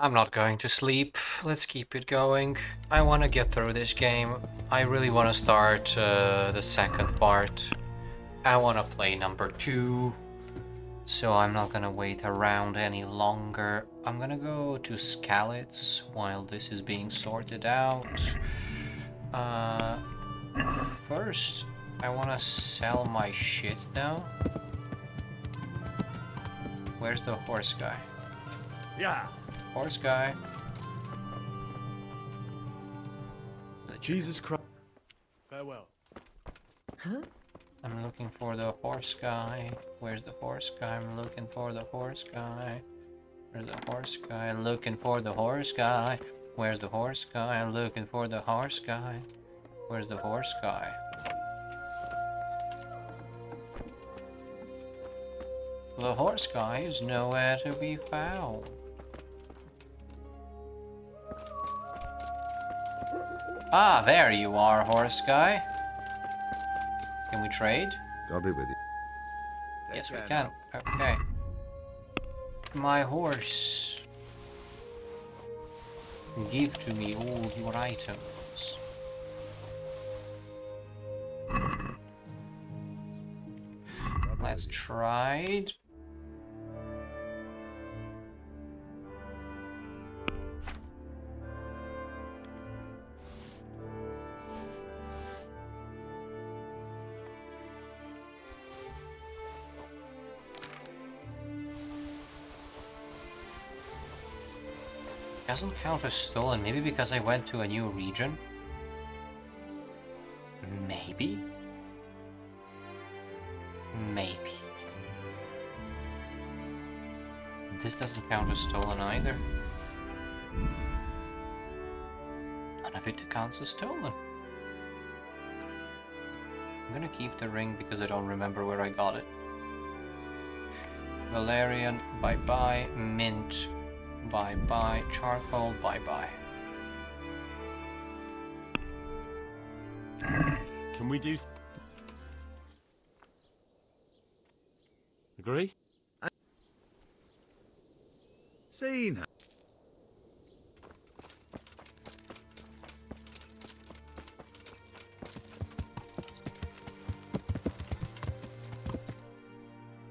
I'm not going to sleep. Let's keep it going. I want to get through this game. I really want to start the second part. I want to play number 2. So I'm not gonna wait around any longer. I'm gonna go to Skalitz while this is being sorted out. First, I wanna sell my shit now. Where's the horse guy? Yeah. Horse guy. Jesus Christ. Farewell. Huh? I'm looking for the horse guy. Where's the horse guy? I'm looking for the horse guy. Where's the horse guy? I'm looking for the horse guy. Where's the horse guy? I'm looking for the horse guy. Where's the horse guy? The horse guy is nowhere to be found. Ah, there you are, horse guy. Can we trade? God be with you. Yes, we can. Okay. My horse. Give to me all your items. Let's trade. Doesn't count as stolen, maybe because I went to a new region? Maybe? Maybe. This doesn't count as stolen either. None of it counts as stolen. I'm gonna keep the ring because I don't remember where I got it. Valerian, bye-bye. Mint, bye-bye. Charcoal, bye-bye. Can we do... Agree? Seen.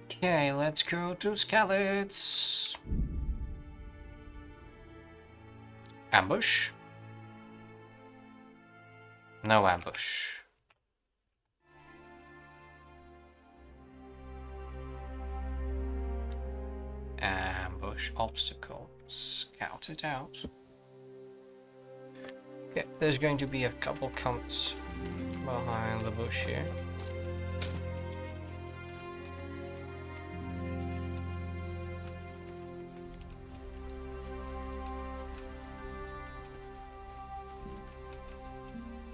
Okay, let's go to Skalitz. Ambush? No ambush. Ambush obstacle. Scout it out. Okay, there's going to be a couple cunts behind the bush here.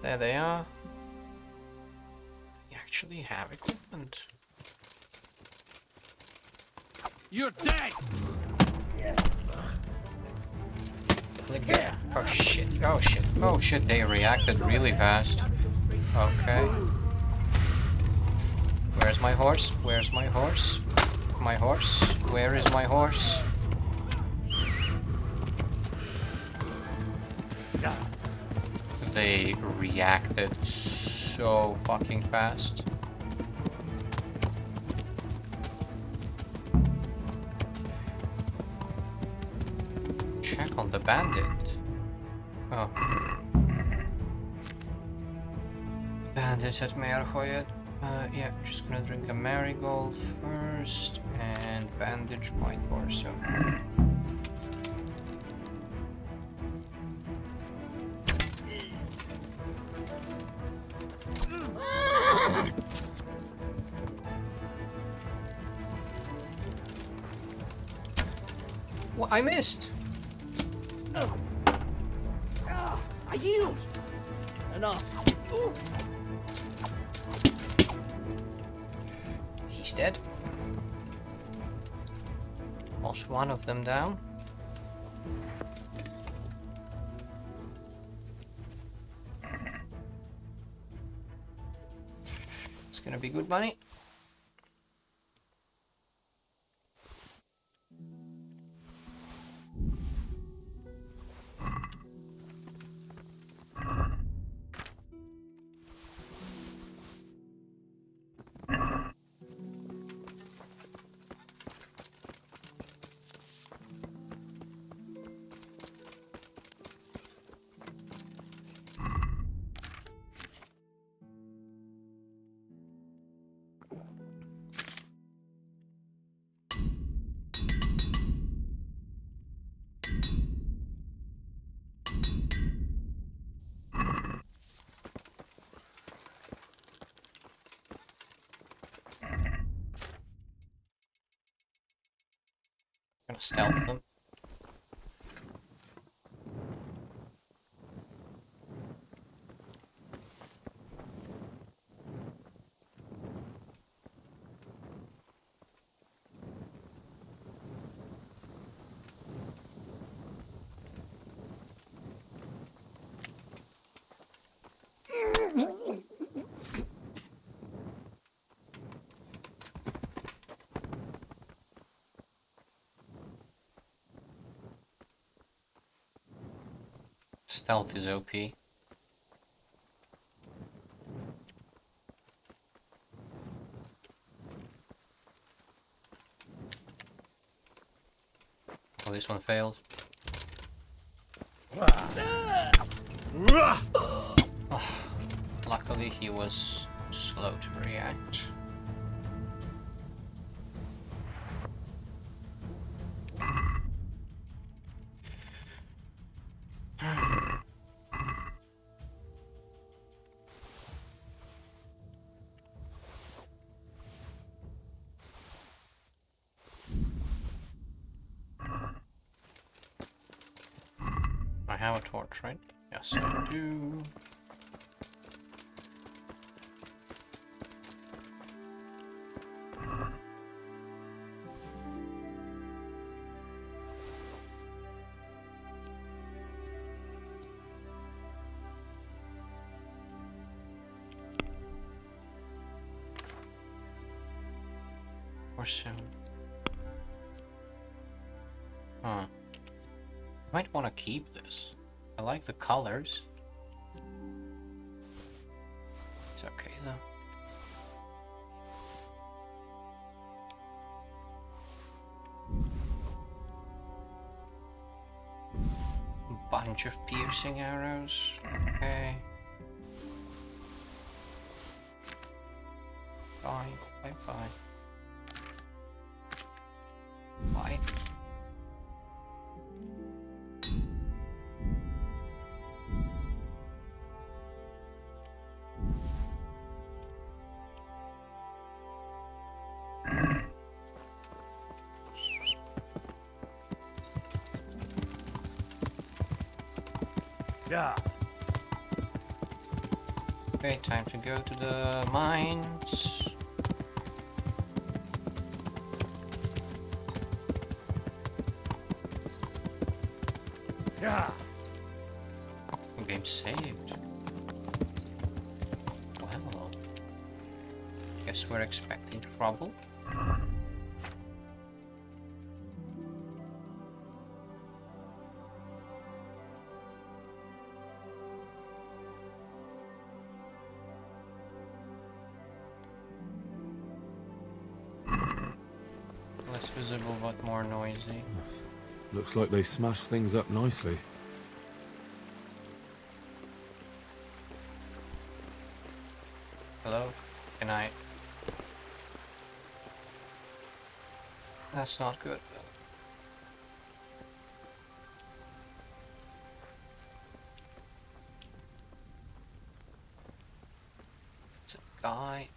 There they are. They actually have equipment. You're dead! Click there. Oh shit, oh shit, oh shit, they reacted really fast. Okay. Where's my horse? Where's my horse? My horse? Where is my horse? They reacted so fucking fast. Check on the bandit. Oh. Bandit at Meergooien. Yeah, just gonna drink a marigold first and bandage my torso. What? I missed! I yield! Enough. He's dead. Lost one of them down. It's gonna be good money. Gonna stealth them. Stealth is OP. Oh, this one failed. Luckily he was slow to react. I have a torch, right? Yes, I do. Or soon. Huh. Might want to keep this. I like the colors. It's okay though. Bunch of piercing arrows. Okay. Bye. Bye bye. Bye. Yeah. Okay, time to go to the mines. Yeah. Game saved. Well, guess we're expecting trouble. Less visible but more noisy. Looks like they smashed things up nicely. Hello? Good night. That's not good. It's a guy.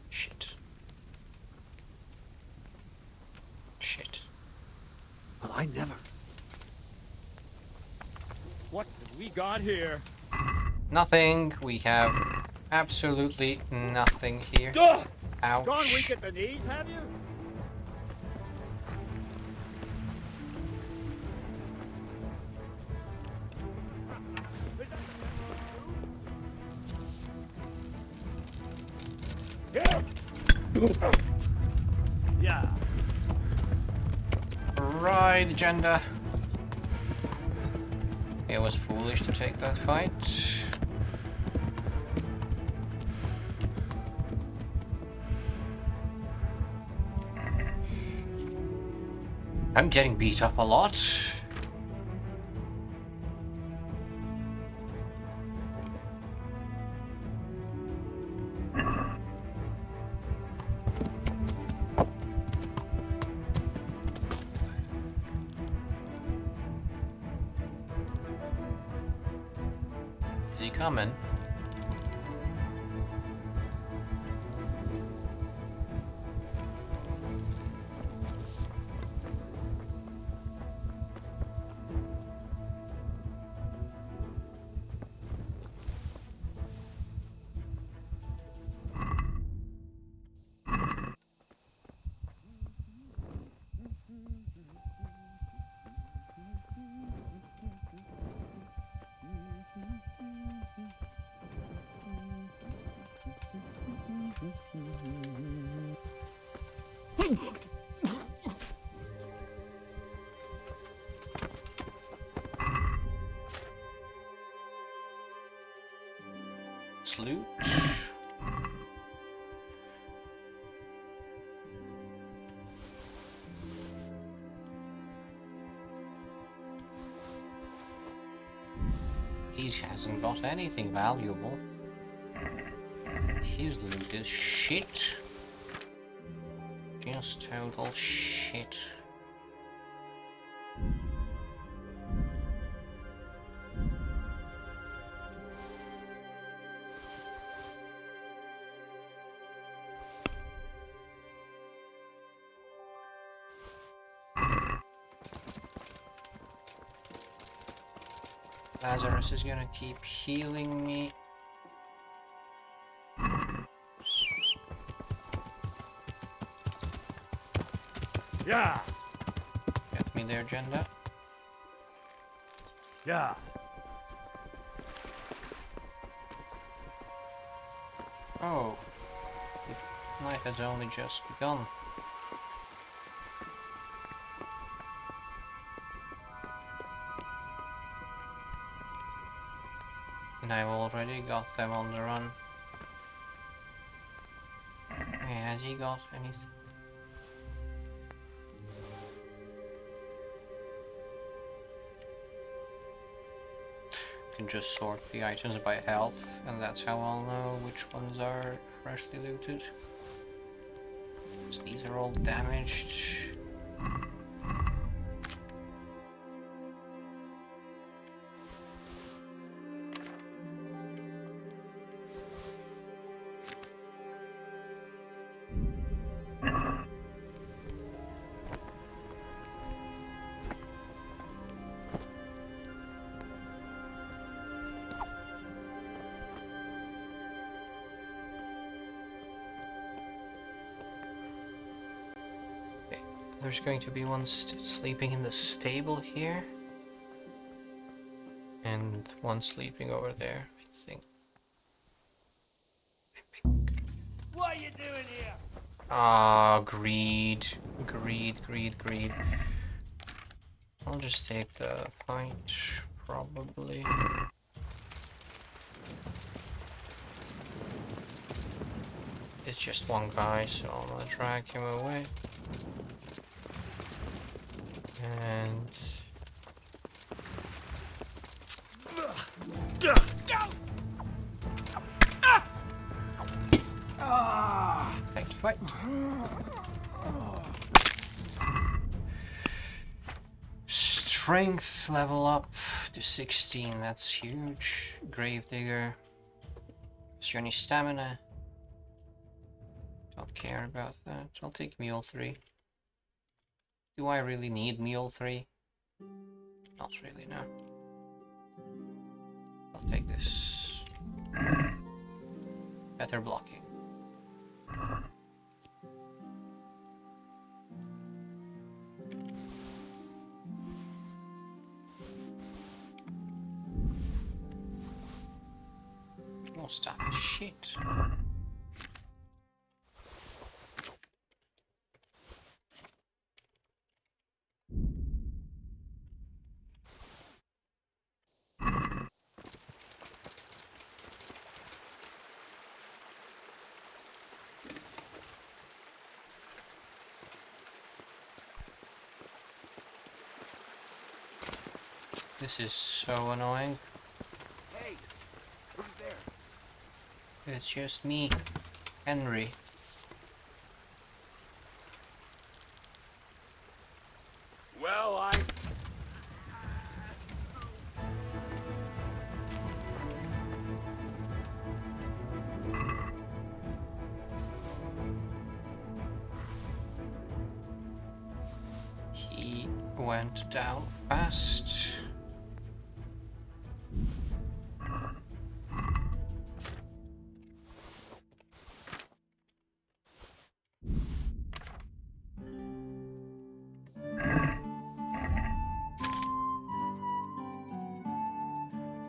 Shit. Shit. Well, I never. What have we got here? Nothing. We have absolutely nothing here. Gone Ouch. weak at the knees, have you? Yeah. Right, agenda. It was foolish to take that fight. I'm getting beat up a lot. Is he coming? Loot. He hasn't got anything valuable. His loot is shit. Just total shit. Lazarus is gonna keep healing me. Yeah. Get me there, Jenda. Yeah. Oh, the night has only just begun. And I've already got them on the run. Hey, has he got anything? Can just sort the items by health, and that's how I'll know which ones are freshly looted. So these are all damaged. There's going to be one sleeping in the stable here. And one sleeping over there, I think. What are you doing here? Ah, greed. Greed, greed, greed. I'll just take the fight, probably. It's just one guy, so I'm gonna drag him away. And back to fight. Strength level up to 16, that's huge. Gravedigger. Is there any stamina? Don't care about that. I'll take Mule 3. Do I really need Mule 3? Not really, no. I'll take this. Better blocking. More stuff is shit. This is so annoying. Hey, who's there? It's just me, Henry. Well, He went down fast.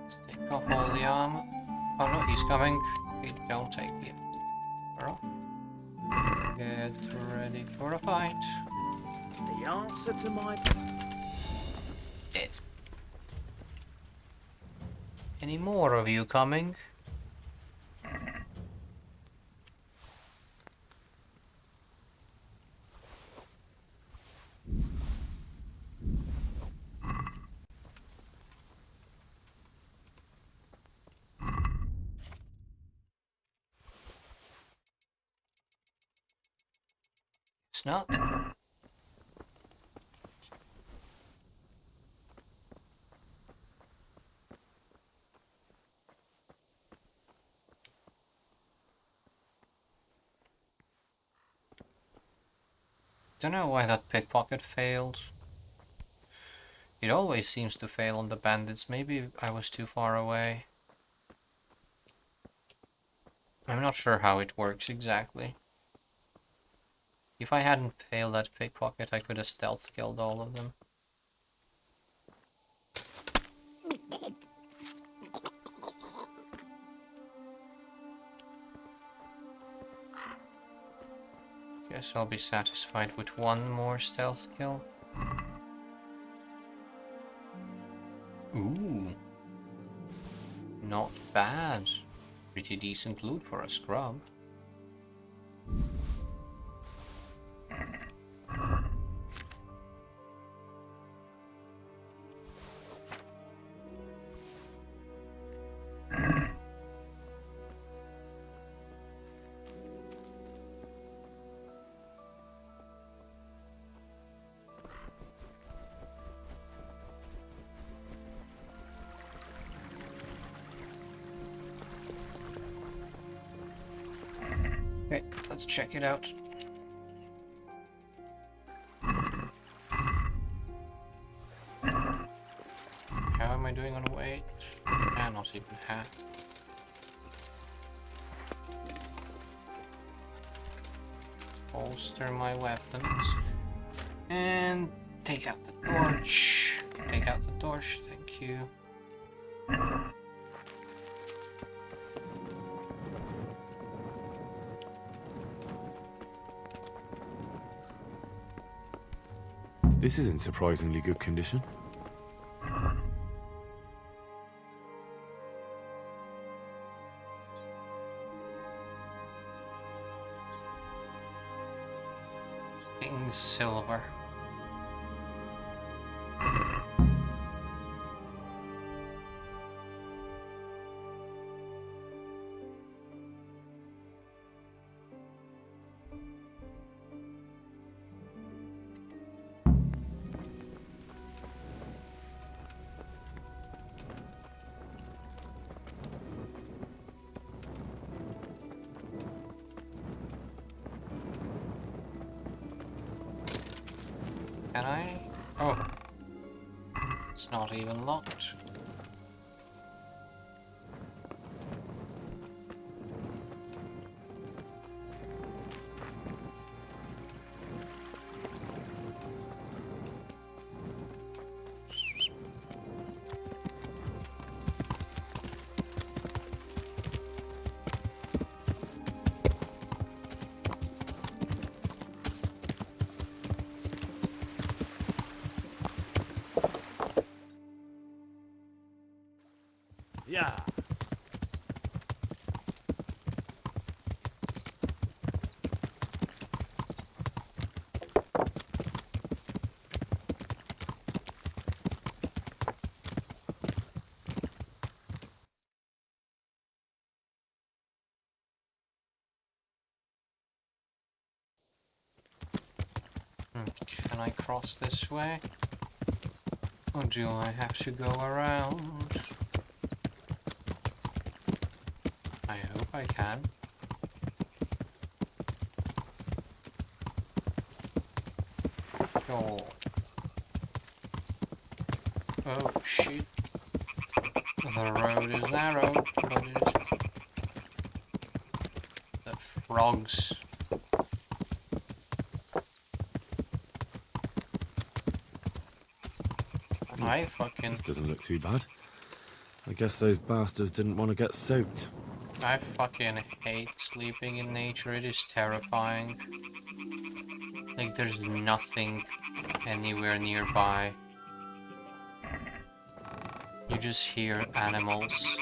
Let's take off all the armor. Oh no, he's coming. We don't take the armor off. Get ready for a fight. The answer to my... Dead. Any more of you coming? It's not. Don't know why that pickpocket failed. It always seems to fail on the bandits. Maybe I was too far away. I'm not sure how it works exactly. If I hadn't failed that pickpocket, I could have stealth killed all of them. Guess I'll be satisfied with one more stealth kill. Ooh. Not bad. Pretty decent loot for a scrub. Okay, let's check it out. How am I doing on weight? Ah, not even half. Bolster my weapons. And take out the torch. Take out the torch, thank you. This is in surprisingly good condition. King silver. Can I? Oh. It's not even locked. yeah. Can I cross this way? Or do I have to go around? I hope I can. Oh. Oh shit. The road is narrow, but the frogs. I fucking... This doesn't look too bad. I guess those bastards didn't want to get soaked. I fucking hate sleeping in nature. It is terrifying. Like, there's nothing anywhere nearby. You just hear animals,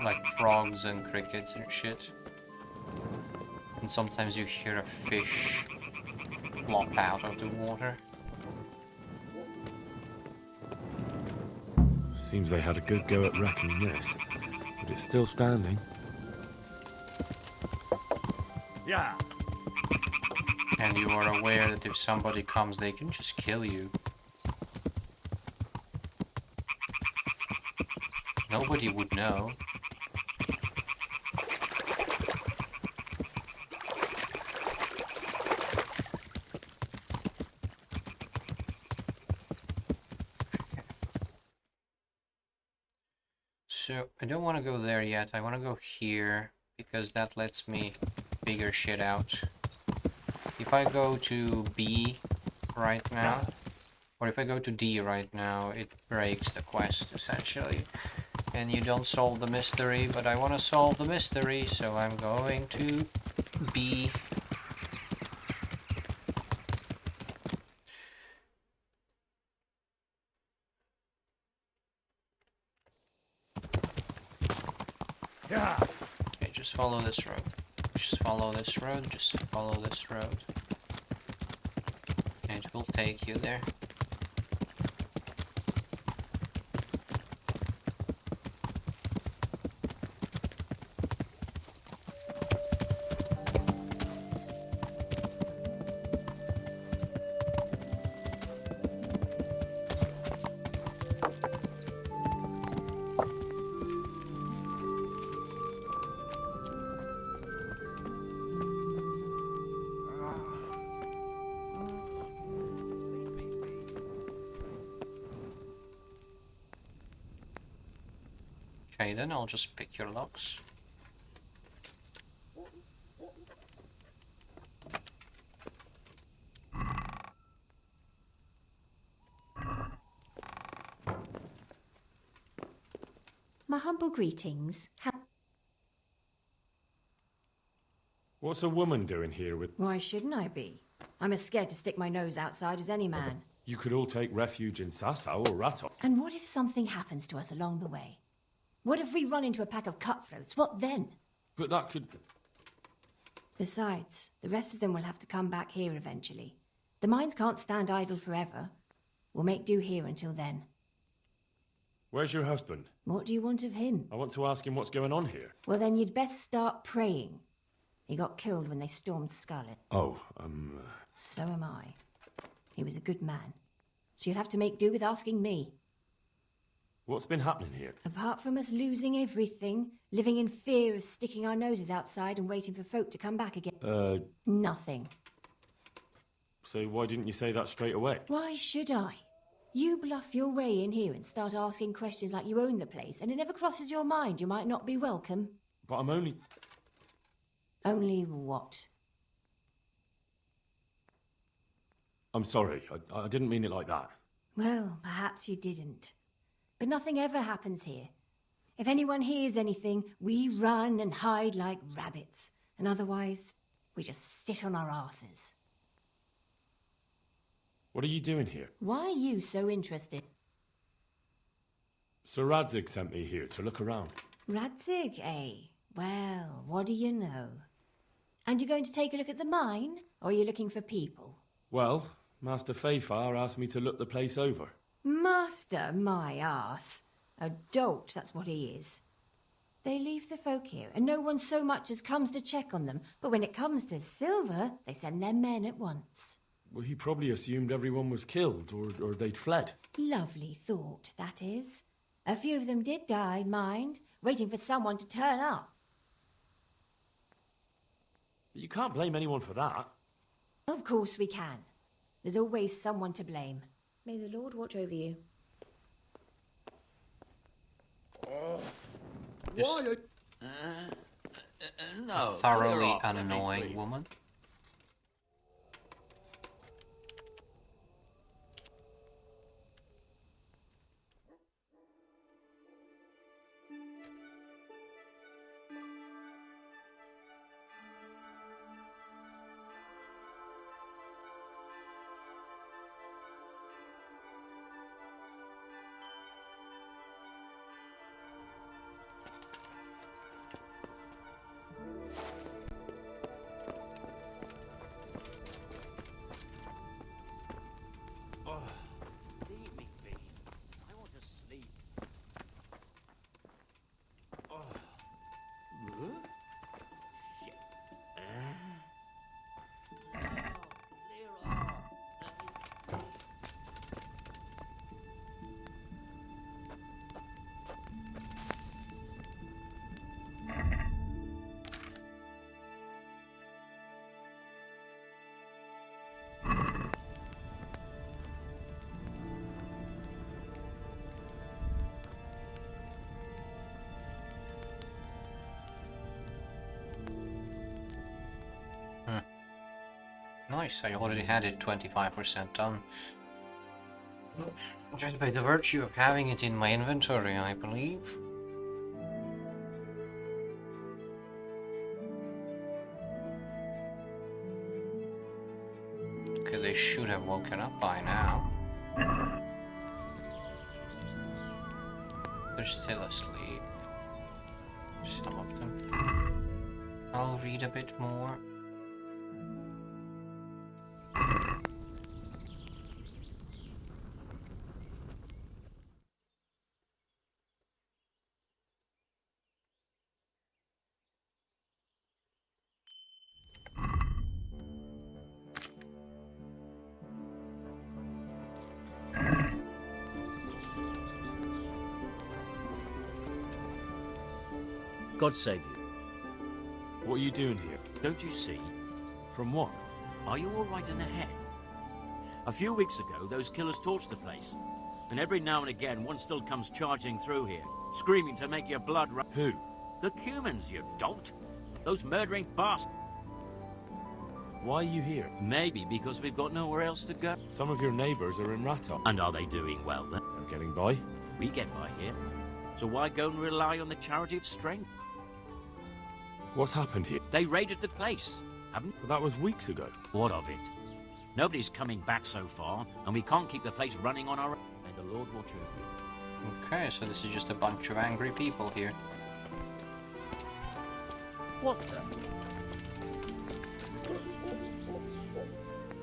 like frogs and crickets and shit. And sometimes you hear a fish plop out of the water. Seems they had a good go at wrecking this, but it's still standing. Yeah. And you are aware that if somebody comes, they can just kill you. Nobody would know. So, I don't want to go there yet. I want to go here, because that lets me figure shit out. If I go to B right now, or if I go to D right now, it breaks the quest, essentially. And you don't solve the mystery, but I want to solve the mystery, so I'm going to B. Yeah. Okay, just follow this road. Just follow this road, just follow this road. And it will take you there. Okay, then I'll just pick your locks. My humble greetings. What's a woman doing here with... Why shouldn't I be? I'm as scared to stick my nose outside as any man. You could all take refuge in Sasau or Ratov. And what if something happens to us along the way? What if we run into a pack of cutthroats? What then? But that could... Besides, the rest of them will have to come back here eventually. The mines can't stand idle forever. We'll make do here until then. Where's your husband? What do you want of him? I want to ask him what's going on here. Well, then you'd best start praying. He got killed when they stormed Scarlet. Oh, So am I. He was a good man. So you'll have to make do with asking me. What's been happening here? Apart from us losing everything, living in fear of sticking our noses outside and waiting for folk to come back again. Nothing. So why didn't you say that straight away? Why should I? You bluff your way in here and start asking questions like you own the place, and it never crosses your mind you might not be welcome. But I'm only... Only what? I'm sorry. I didn't mean it like that. Well, perhaps you didn't. But nothing ever happens here. If anyone hears anything, we run and hide like rabbits. And otherwise, we just sit on our asses. What are you doing here? Why are you so interested? Sir Radzig sent me here to look around. Radzig, eh? Well, what do you know? And you're going to take a look at the mine? Or are you looking for people? Well, Master Fayfar asked me to look the place over. Master, my ass. A dolt, that's what he is. They leave the folk here, and no one so much as comes to check on them. But when it comes to silver, they send their men at once. Well, he probably assumed everyone was killed, or they'd fled. Lovely thought, that is. A few of them did die, mind, waiting for someone to turn up. You can't blame anyone for that. Of course we can. There's always someone to blame. May the Lord watch over you. Just No. a thoroughly annoying woman. Leave me be. I want to sleep. Shit. Clear off. Let me sleep. Nice, I already had it 25% done. Just by the virtue of having it in my inventory, I believe. Okay, they should have woken up by now. They're still asleep. Some of them. I'll read a bit more. God save you. What are you doing here? Don't you see? From what? Are you all right in the head? A few weeks ago, those killers torched the place. And every now and again, one still comes charging through here, screaming to make your blood run. Who? The Cumans, you dolt! Those murdering bastards! Why are you here? Maybe because we've got nowhere else to go. Some of your neighbours are in Ratop. And are they doing well then? They're getting by. We get by here. So why go and rely on the charity of strength? What's happened here? They raided the place, haven't? Well, that was weeks ago. What of it? Nobody's coming back so far, and we can't keep the place running on our own. May the Lord watch over you. Okay, so this is just a bunch of angry people here. What the?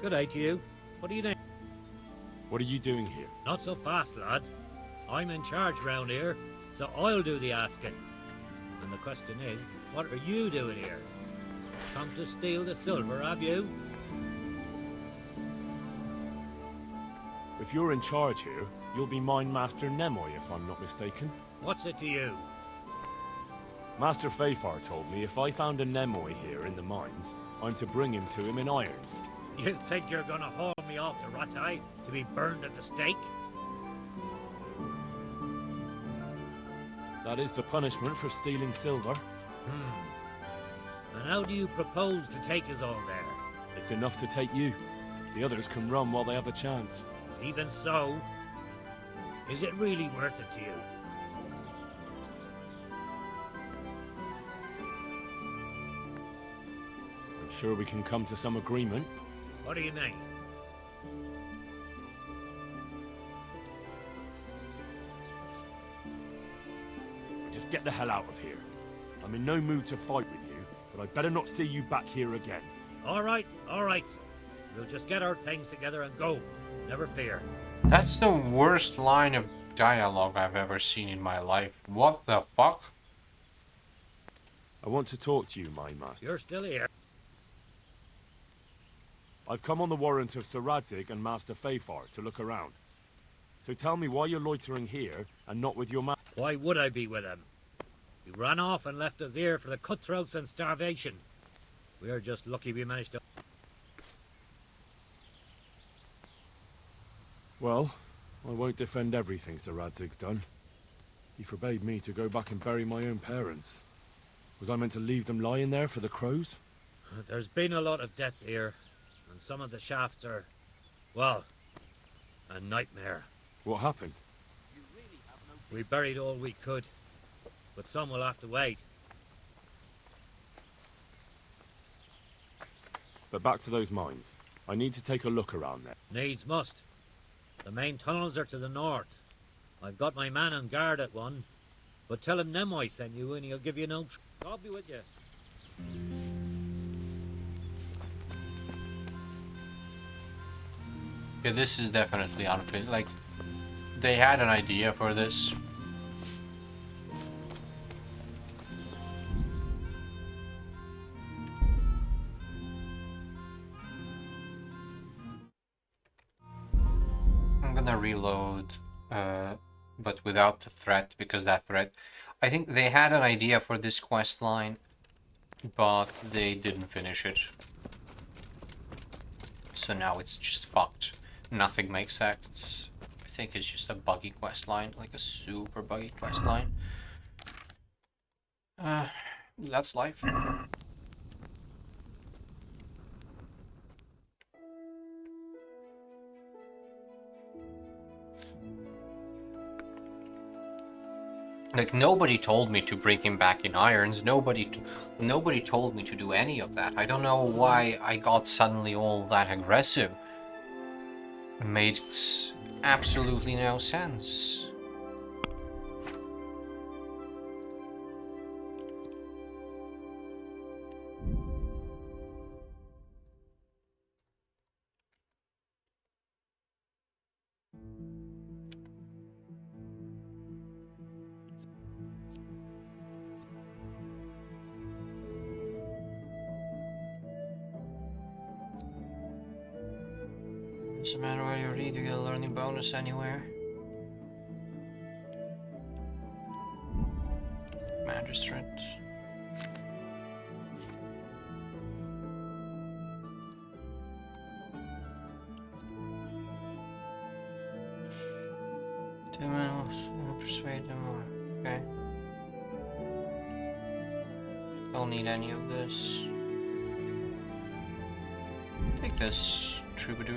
Good day to you. What are you doing? What are you doing here? Not so fast, lad. I'm in charge round here, so I'll do the asking. And the question is, what are you doing here? Come to steal the silver, have you? If you're in charge here, you'll be mine Master Nemoy, if I'm not mistaken. What's it to you? Master Fafar told me if I found a Nemoy here in the mines, I'm to bring him to him in irons. You think you're gonna haul me off to Ratai to be burned at the stake? That is the punishment for stealing silver. And how do you propose to take us all there? It's enough to take you. The others can run while they have a chance. Even so, is it really worth it to you? I'm sure we can come to some agreement. What do you mean? Just get the hell out of here. I'm in no mood to fight with you, but I'd better not see you back here again. All right. We'll just get our things together and go. Never fear. That's the worst line of dialogue I've ever seen in my life. What the fuck? I want to talk to you, my master. You're still here. I've come on the warrant of Sir Radzig and Master Fafar to look around. So tell me why you're loitering here and not with your man. Why would I be with him? He ran off and left us here for the cutthroats and starvation. We're just lucky we managed to... Well, I won't defend everything Sir Radzig's done. He forbade me to go back and bury my own parents. Was I meant to leave them lying there for the crows? There's been a lot of deaths here, and some of the shafts are, well, a nightmare. What happened? We buried all we could, but some will have to wait. But back to those mines. I need to take a look around there. Needs must. The main tunnels are to the north. I've got my man on guard at one, but tell him Nimoy sent you and he'll give you no... I'll be with you. Yeah, this is definitely unfit. Like, they had an idea for this. I'm gonna reload, but without the threat, because that threat... I think they had an idea for this quest line, but they didn't finish it. So now it's just fucked. Nothing makes sense. I think it's just a buggy quest line, like a super buggy quest line. That's life. Like, nobody told me to bring him back in irons. Nobody told me to do any of that. I don't know why I got suddenly all that aggressive. It makes absolutely no sense. Doesn't matter where you read, you get a learning bonus anywhere. Magistrate. Two miles, persuade them more. Okay. Don't need any of this. Take this, troubadour.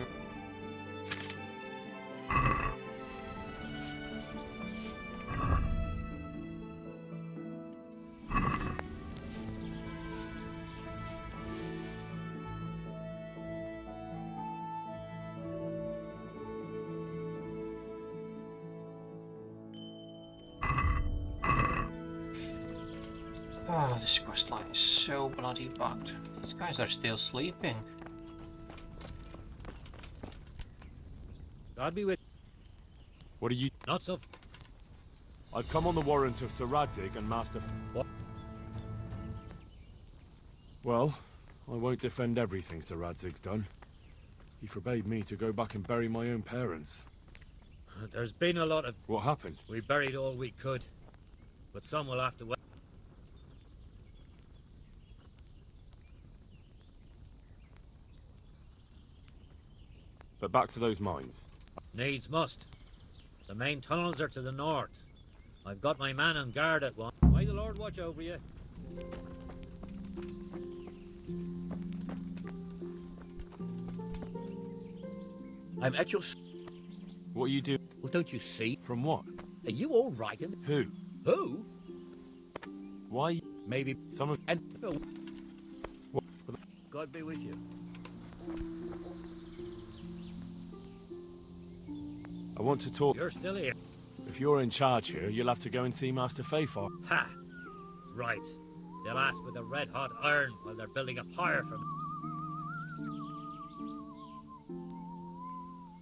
Oh, this quest line is so bloody bugged. These guys are still sleeping. God be with... What are you... Not so... I've come on the warrant of Sir Radzig and Master... What? Well, I won't defend everything Sir Radzig's done. He forbade me to go back and bury my own parents. There's been a lot of... What happened? We buried all we could, but some will have to wait. But back to those mines. Needs must. The main tunnels are to the north. I've got my man on guard at one. May the Lord watch over you. I'm at your... What you do? Well, don't you see? From what? Are you all right? Who? Who? Why? Maybe... Some of... And... Oh, What? God be with you. I want to talk... You're still here. If you're in charge here, you'll have to go and see Master Fafar. Ha! Right. They'll ask with a red-hot iron while they're building a pyre for me.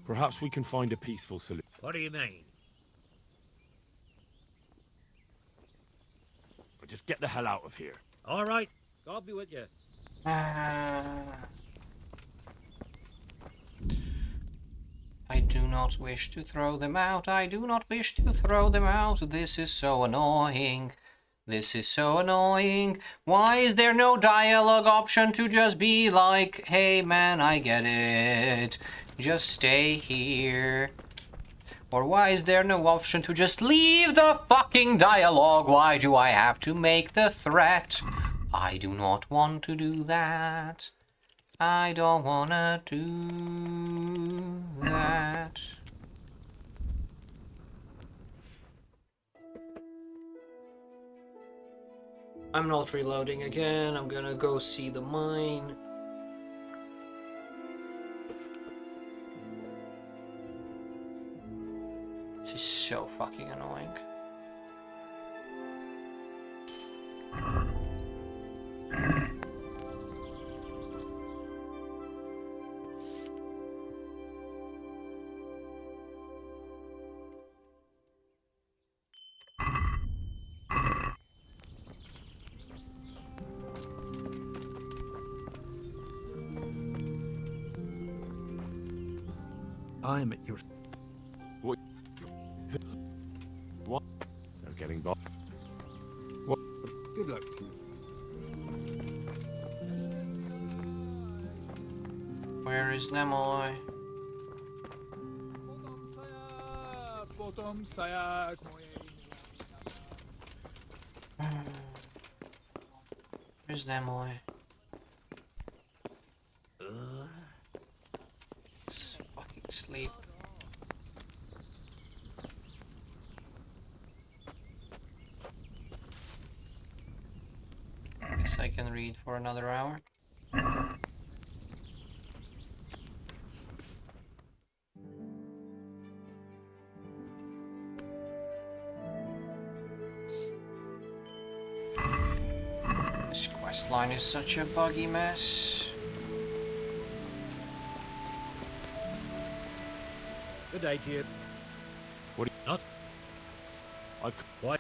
Perhaps we can find a peaceful solution. What do you mean? Just get the hell out of here. All right. God be with you. not wish to throw them out. I do not wish to throw them out. This is so annoying. This is so annoying. Why is there no dialogue option to just be like, hey man, I get it. Just stay here. Or why is there no option to just leave the fucking dialogue? Why do I have to make the threat? I do not want to do that. I don't wanna do that. I'm not reloading again. I'm gonna go see the mine. This is so fucking annoying. I'm at your... What? What? They're getting by. What? Good luck to you. Where is Nemoy? Where's Nemoy? Let's fucking sleep. Guess I can read for another hour. This quest line is such a buggy mess. Good day to you. What? Not. I've. What?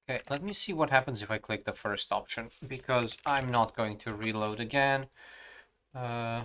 Okay, let me see what happens if I click the first option, because I'm not going to reload again. Uh,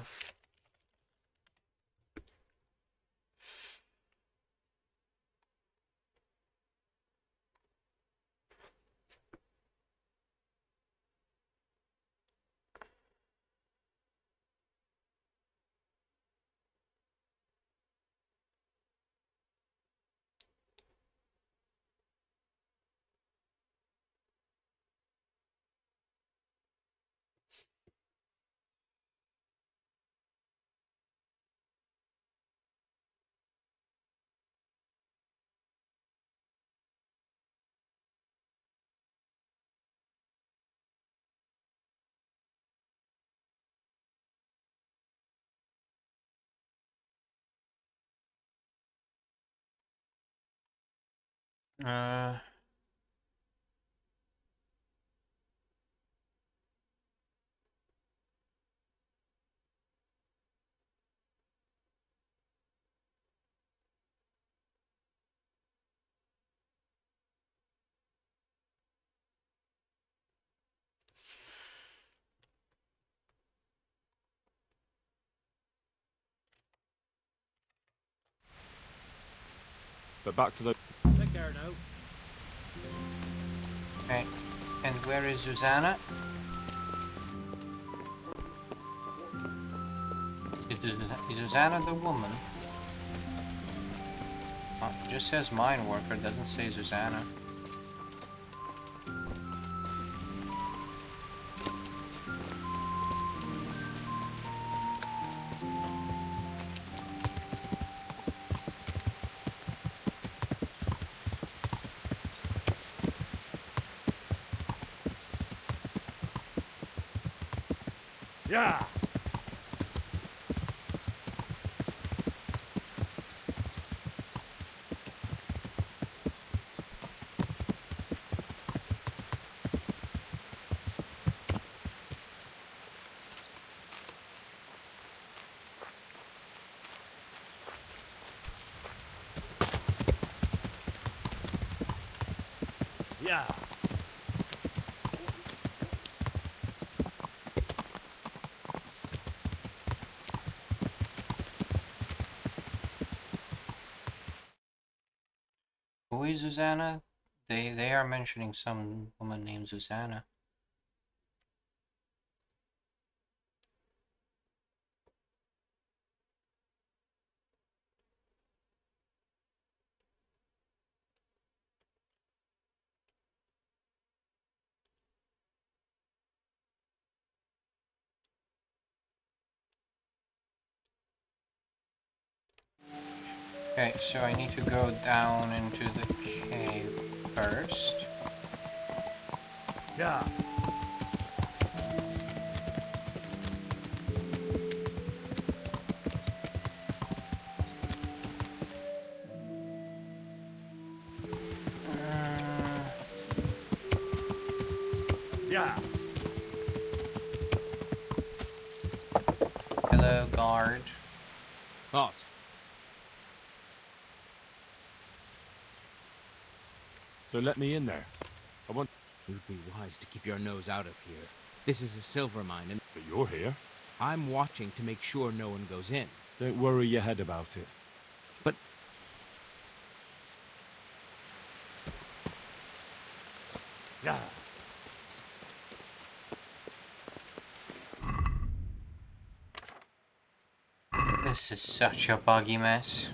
But back to the. Take care now. okay, and where is Susanna? Is Susanna the woman? Oh, it just says mine worker, doesn't say Susanna. Yeah. Yeah. Who is Susanna? They are mentioning some woman named Susanna. Okay, so I need to go down into the cave first. Yeah. Yeah. Hello, guard. Hot. So let me in there. I want... You'd be wise to keep your nose out of here. This is a silver mine, and But you're here. I'm watching to make sure no one goes in. Don't worry your head about it. But Yeah. This is such a buggy mess.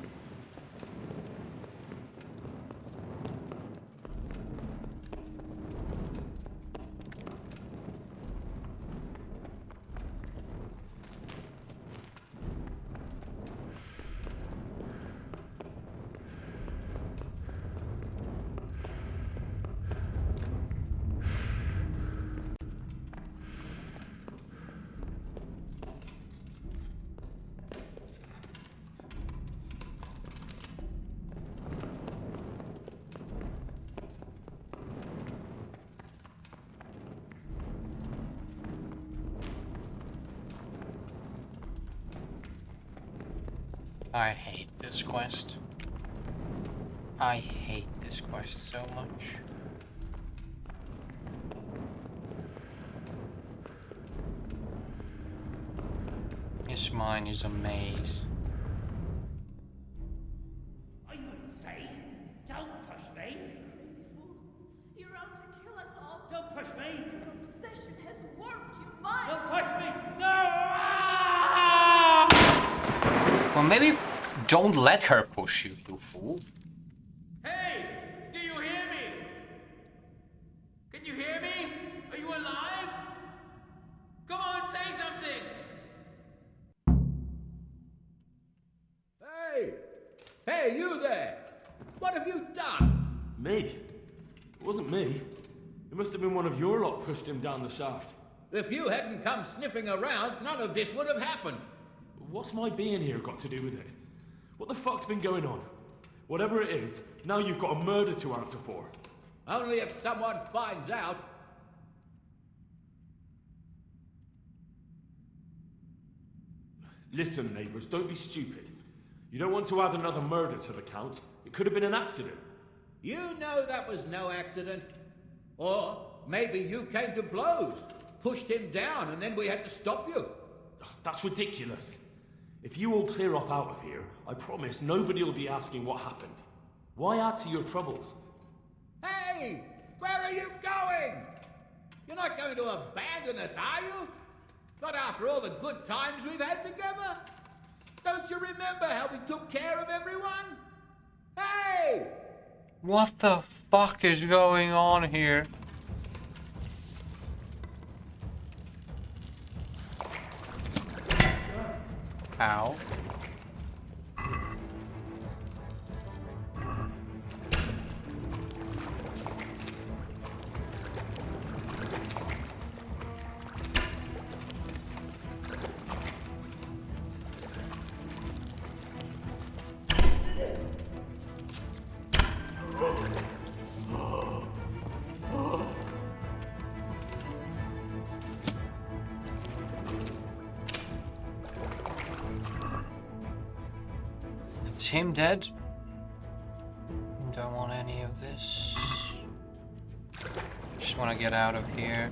I hate this quest. I hate this quest so much. This mine is a maze. I say, don't push me. Crazy fool. You're out to kill us all. Don't push me. Your obsession has warped your mind. Don't push me. No! Well, maybe don't let her push you, you fool. Hey! Do you hear me? Can you hear me? Are you alive? Come on, say something! Hey! Hey, you there! What have you done? Me? It wasn't me. It must have been one of your lot pushed him down the shaft. If you hadn't come sniffing around, none of this would have happened. What's my being here got to do with it? What the fuck's been going on? Whatever it is, now you've got a murder to answer for. Only if someone finds out. Listen, neighbours, don't be stupid. You don't want to add another murder to the count. It could have been an accident. You know that was no accident. Or maybe you came to blows, pushed him down, and then we had to stop you. That's ridiculous. If you all clear off out of here, I promise nobody will be asking what happened. Why add to your troubles? Hey! Where are you going? You're not going to abandon us, are you? Not after all the good times we've had together? Don't you remember how we took care of everyone? Hey! What the fuck is going on here? Ow. It's him dead. Don't want any of this. Just want to get out of here.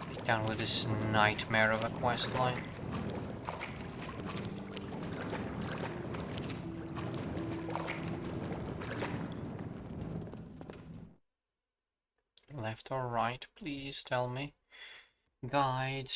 Be done with this nightmare of a quest line. Left or right, please tell me. Guide.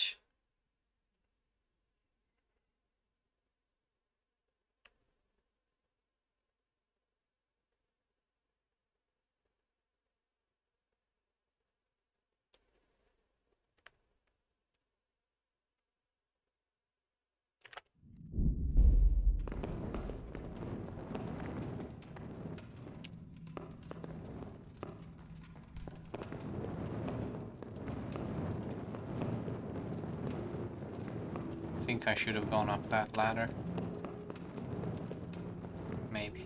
I think I should have gone up that ladder. Maybe.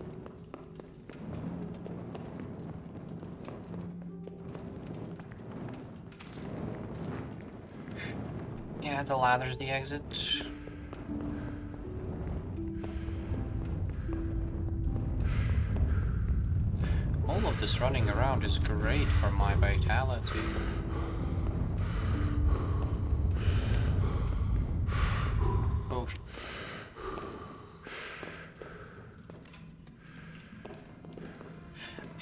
Yeah, the ladder's the exit. All of this running around is great for my vitality. Oh.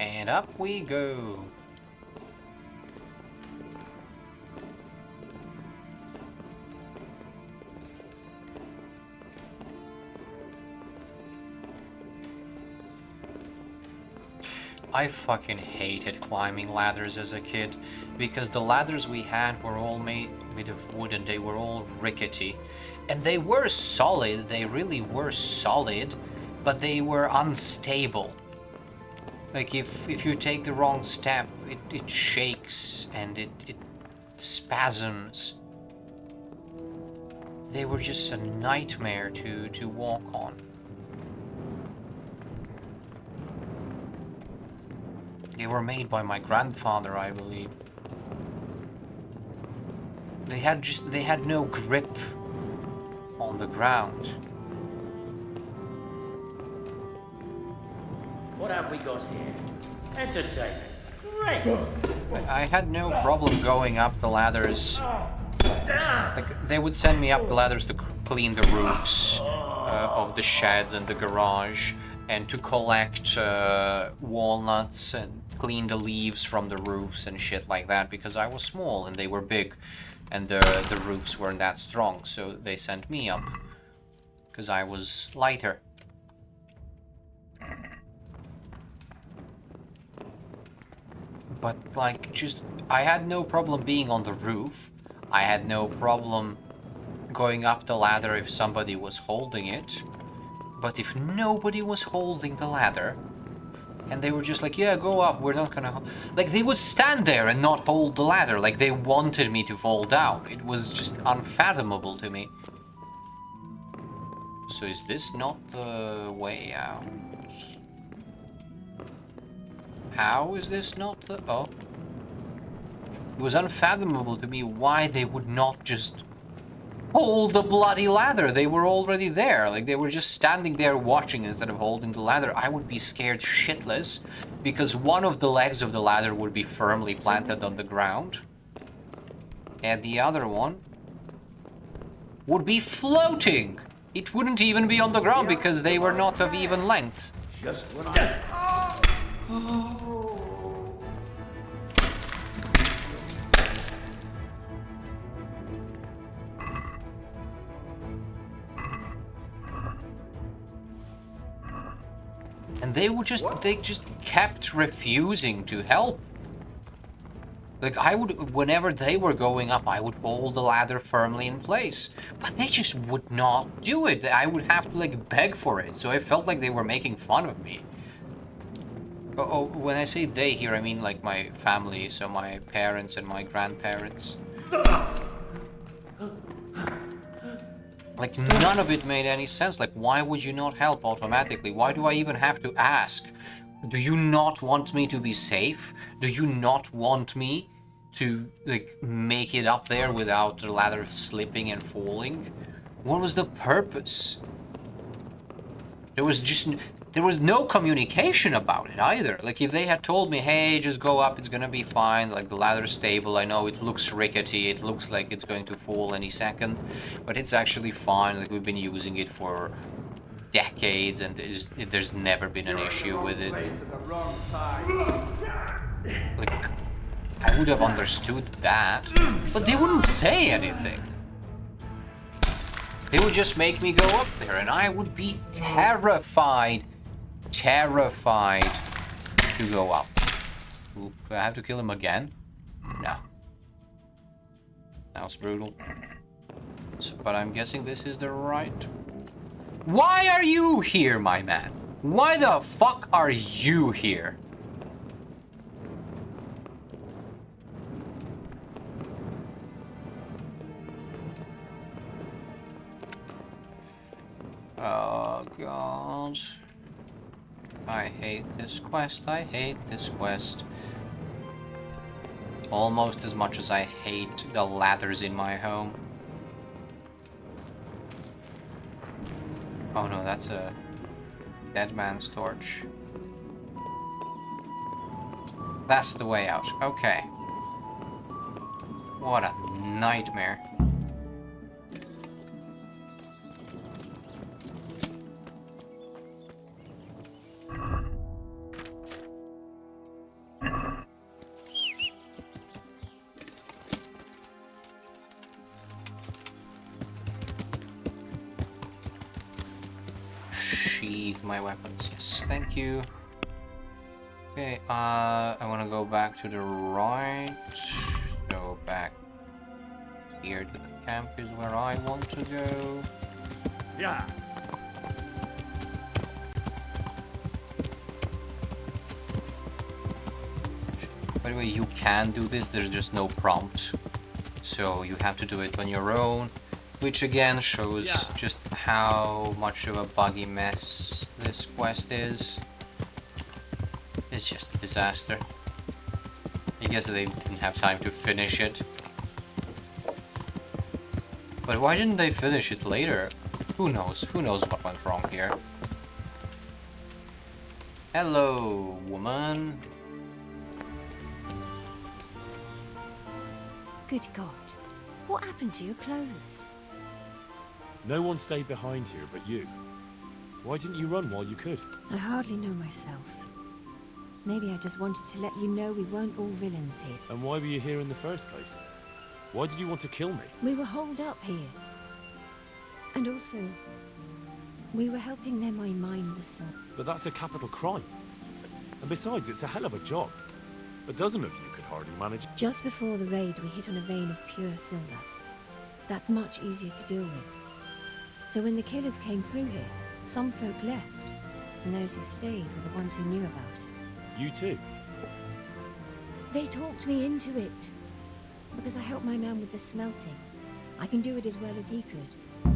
And up we go. I fucking hated climbing ladders as a kid because the ladders we had were all made of wood and they were all rickety. And they were solid, they really were solid, but they were unstable. Like if you take the wrong step, it shakes and it spasms. They were just a nightmare to walk on. They were made by my grandfather, I believe. They had no grip on the ground. What have we got here? Entertainment. Great! I had no problem going up the ladders. Like, they would send me up the ladders to clean the roofs of the sheds and the garage, and to collect walnuts and clean the leaves from the roofs and shit like that, because I was small and they were big and the roofs weren't that strong, so they sent me up because I was lighter. But like, just I had no problem being on the roof. I had no problem going up the ladder if somebody was holding it. But if nobody was holding the ladder, and they were just like, yeah, go up, we're not gonna... Like, they would stand there and not hold the ladder, like they wanted me to fall down. It was just unfathomable to me. So is this not the way out? How is this not the... Oh. It was unfathomable to me why they would not just hold the bloody ladder. They were already there. Like, they were just standing there watching instead of holding the ladder. I would be scared shitless because one of the legs of the ladder would be firmly planted on the ground. And the other one would be floating. It wouldn't even be on the ground because they were not of even length. Just when I... And they just kept refusing to help. Like, whenever they were going up, I would hold the ladder firmly in place. But they just would not do it. I would have to, like, beg for it. So I felt like they were making fun of me. Oh, when I say they here, I mean, like, my family. So my parents and my grandparents. Like, none of it made any sense. Like, why would you not help automatically? Why do I even have to ask? Do you not want me to be safe? Do you not want me to, like, make it up there without the ladder slipping and falling? What was the purpose? There was no communication about it either. Like, if they had told me, hey, just go up, it's gonna be fine, like, the ladder's stable, I know it looks rickety, it looks like it's going to fall any second, but it's actually fine, like, we've been using it for decades, and there's never been an issue with it. Like, I would have understood that. But they wouldn't say anything. They would just make me go up there, and I would be terrified to go up. Oop, do I have to kill him again? No. That was brutal. So, but I'm guessing this is the right... Why are you here, my man? Why the fuck are you here? Oh god. I hate this quest, I hate this quest. Almost as much as I hate the ladders in my home. Oh no, that's a dead man's torch. That's the way out. Okay. What a nightmare. Sheathe my weapons. Yes, thank you. Okay, I want to go back to the right. Go back here to the camp is where I want to go. Yeah. By the way, you can do this, there's just no prompt. So you have to do it on your own. Which again shows just how much of a buggy mess this quest is. It's just a disaster. I guess they didn't have time to finish it. But why didn't they finish it later? Who knows? Who knows what went wrong here? Hello, woman. Good God. What happened to your clothes? No one stayed behind here but you. Why didn't you run while you could? I hardly know myself. Maybe I just wanted to let you know we weren't all villains here. And why were you here in the first place? Why did you want to kill me? We were holed up here. And also, we were helping Nemai mine the silver. But that's a capital crime. And besides, it's a hell of a job. A dozen of you could hardly manage. Just before the raid, we hit on a vein of pure silver. That's much easier to deal with. So when the killers came through here, some folk left, and those who stayed were the ones who knew about it. You too? They talked me into it. Because I helped my man with the smelting. I can do it as well as he could.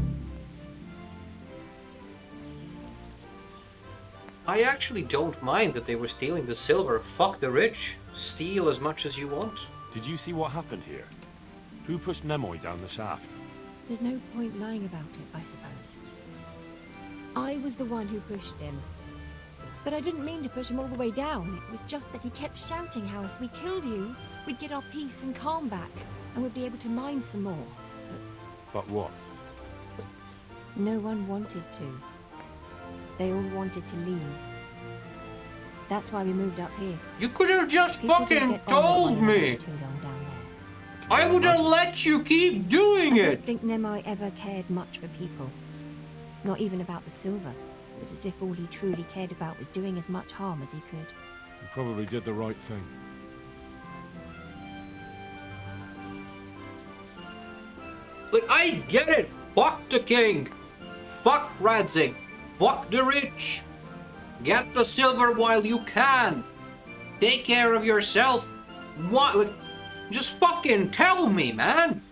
I actually don't mind that they were stealing the silver. Fuck the rich. Steal as much as you want. Did you see what happened here? Who pushed Nemoi down the shaft? There's no point lying about it, I suppose. I was the one who pushed him. But I didn't mean to push him all the way down. It was just that he kept shouting how if we killed you, we'd get our peace and calm back, and we'd be able to mine some more. But what? No one wanted to. They all wanted to leave. That's why we moved up here. You could have just People fucking get on told me! too long down there. I would have let you keep doing I don't it! think Nemai ever cared much for people. Not even about the silver. It was as if all he truly cared about was doing as much harm as he could. You probably did the right thing. Like, I get it! Fuck the king! Fuck Radzig! Fuck the rich! Get the silver while you can! Take care of yourself! What? Like, just fucking tell me, man!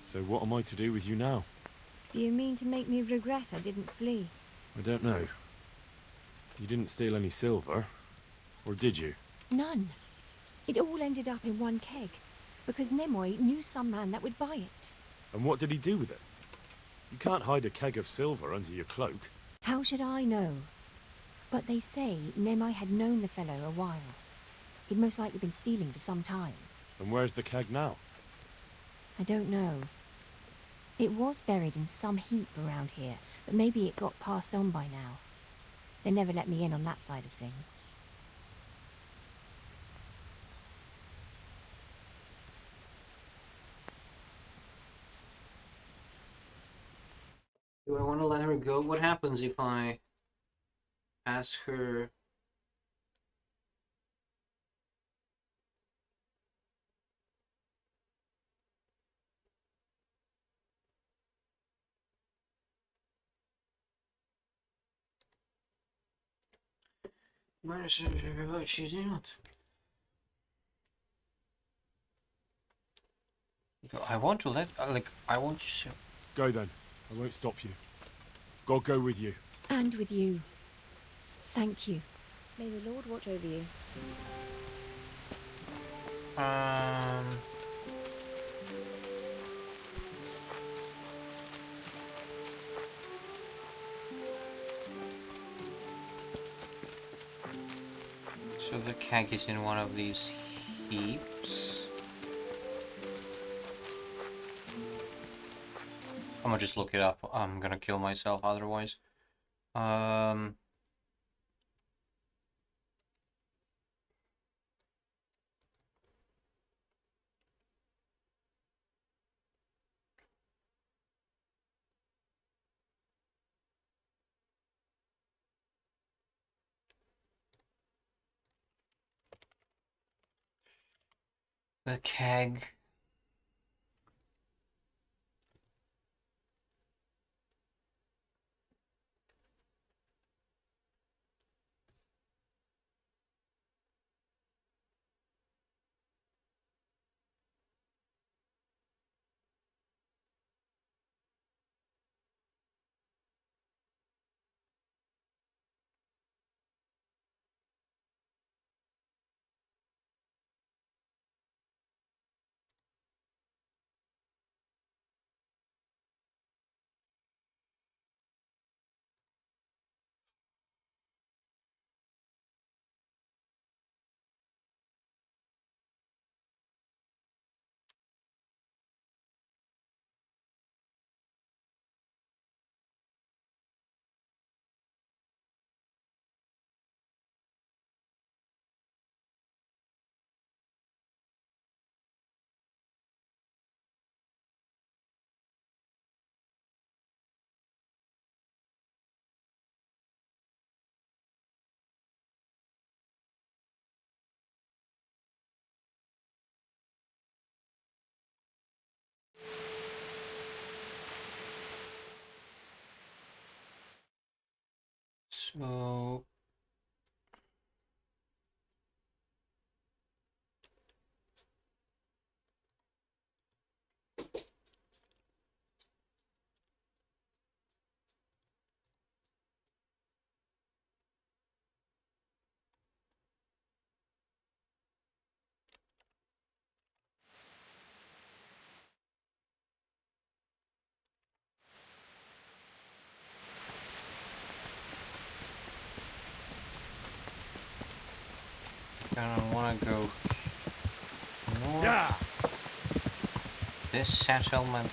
So what am I to do with you now? Do you mean to make me regret I didn't flee? I don't know. You didn't steal any silver, or did you? None. It all ended up in one keg, because Nemoi knew some man that would buy it. And what did he do with it? You can't hide a keg of silver under your cloak. How should I know? But they say Nemai had known the fellow a while. He'd most likely been stealing for some time. And where's the keg now? I don't know. It was buried in some heap around here, but maybe it got passed on by now. They never let me in on that side of things. Do I want to let her go? What happens if I ask her? Where is she? She's not. I want to let, I want to. Go then. I won't stop you. God go with you. And with you. Thank you. May the Lord watch over you. So the keg is in one of these heaps. I'm gonna just look it up. I'm gonna kill myself otherwise. The keg. So I don't want to go north. Yeah. This settlement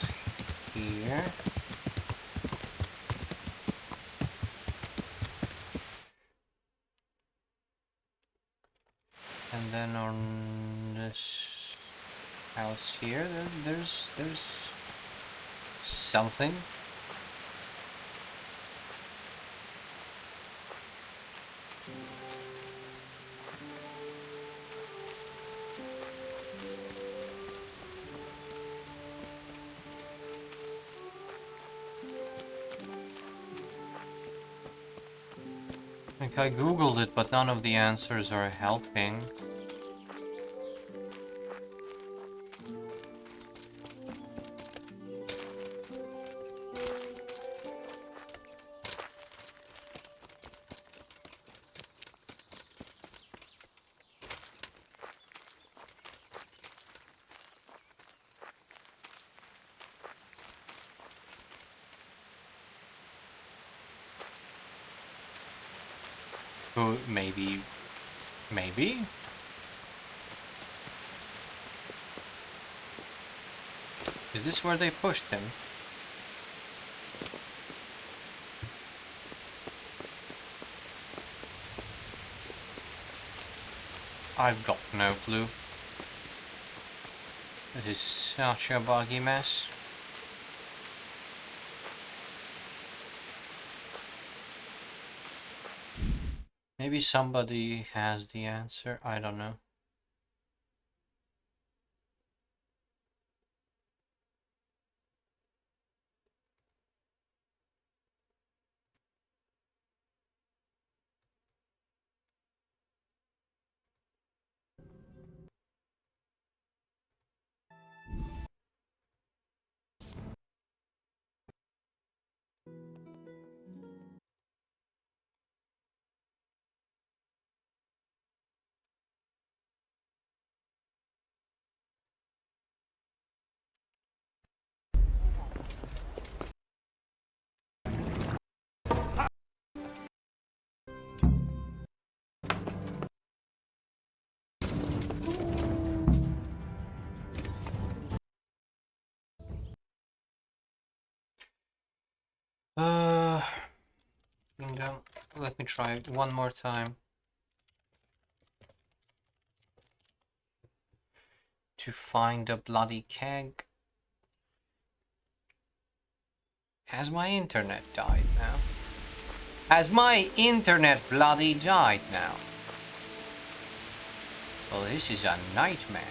here. And then on this house here, there's something. Like, I googled it, but none of the answers are helping. Oh, maybe. Is this where they pushed him? I've got no clue. It is such a buggy mess. Maybe somebody has the answer. I don't know. Kingdom. Let me try one more time. To find the bloody keg. Has my internet died now? Has my internet bloody died now? Well, this is a nightmare.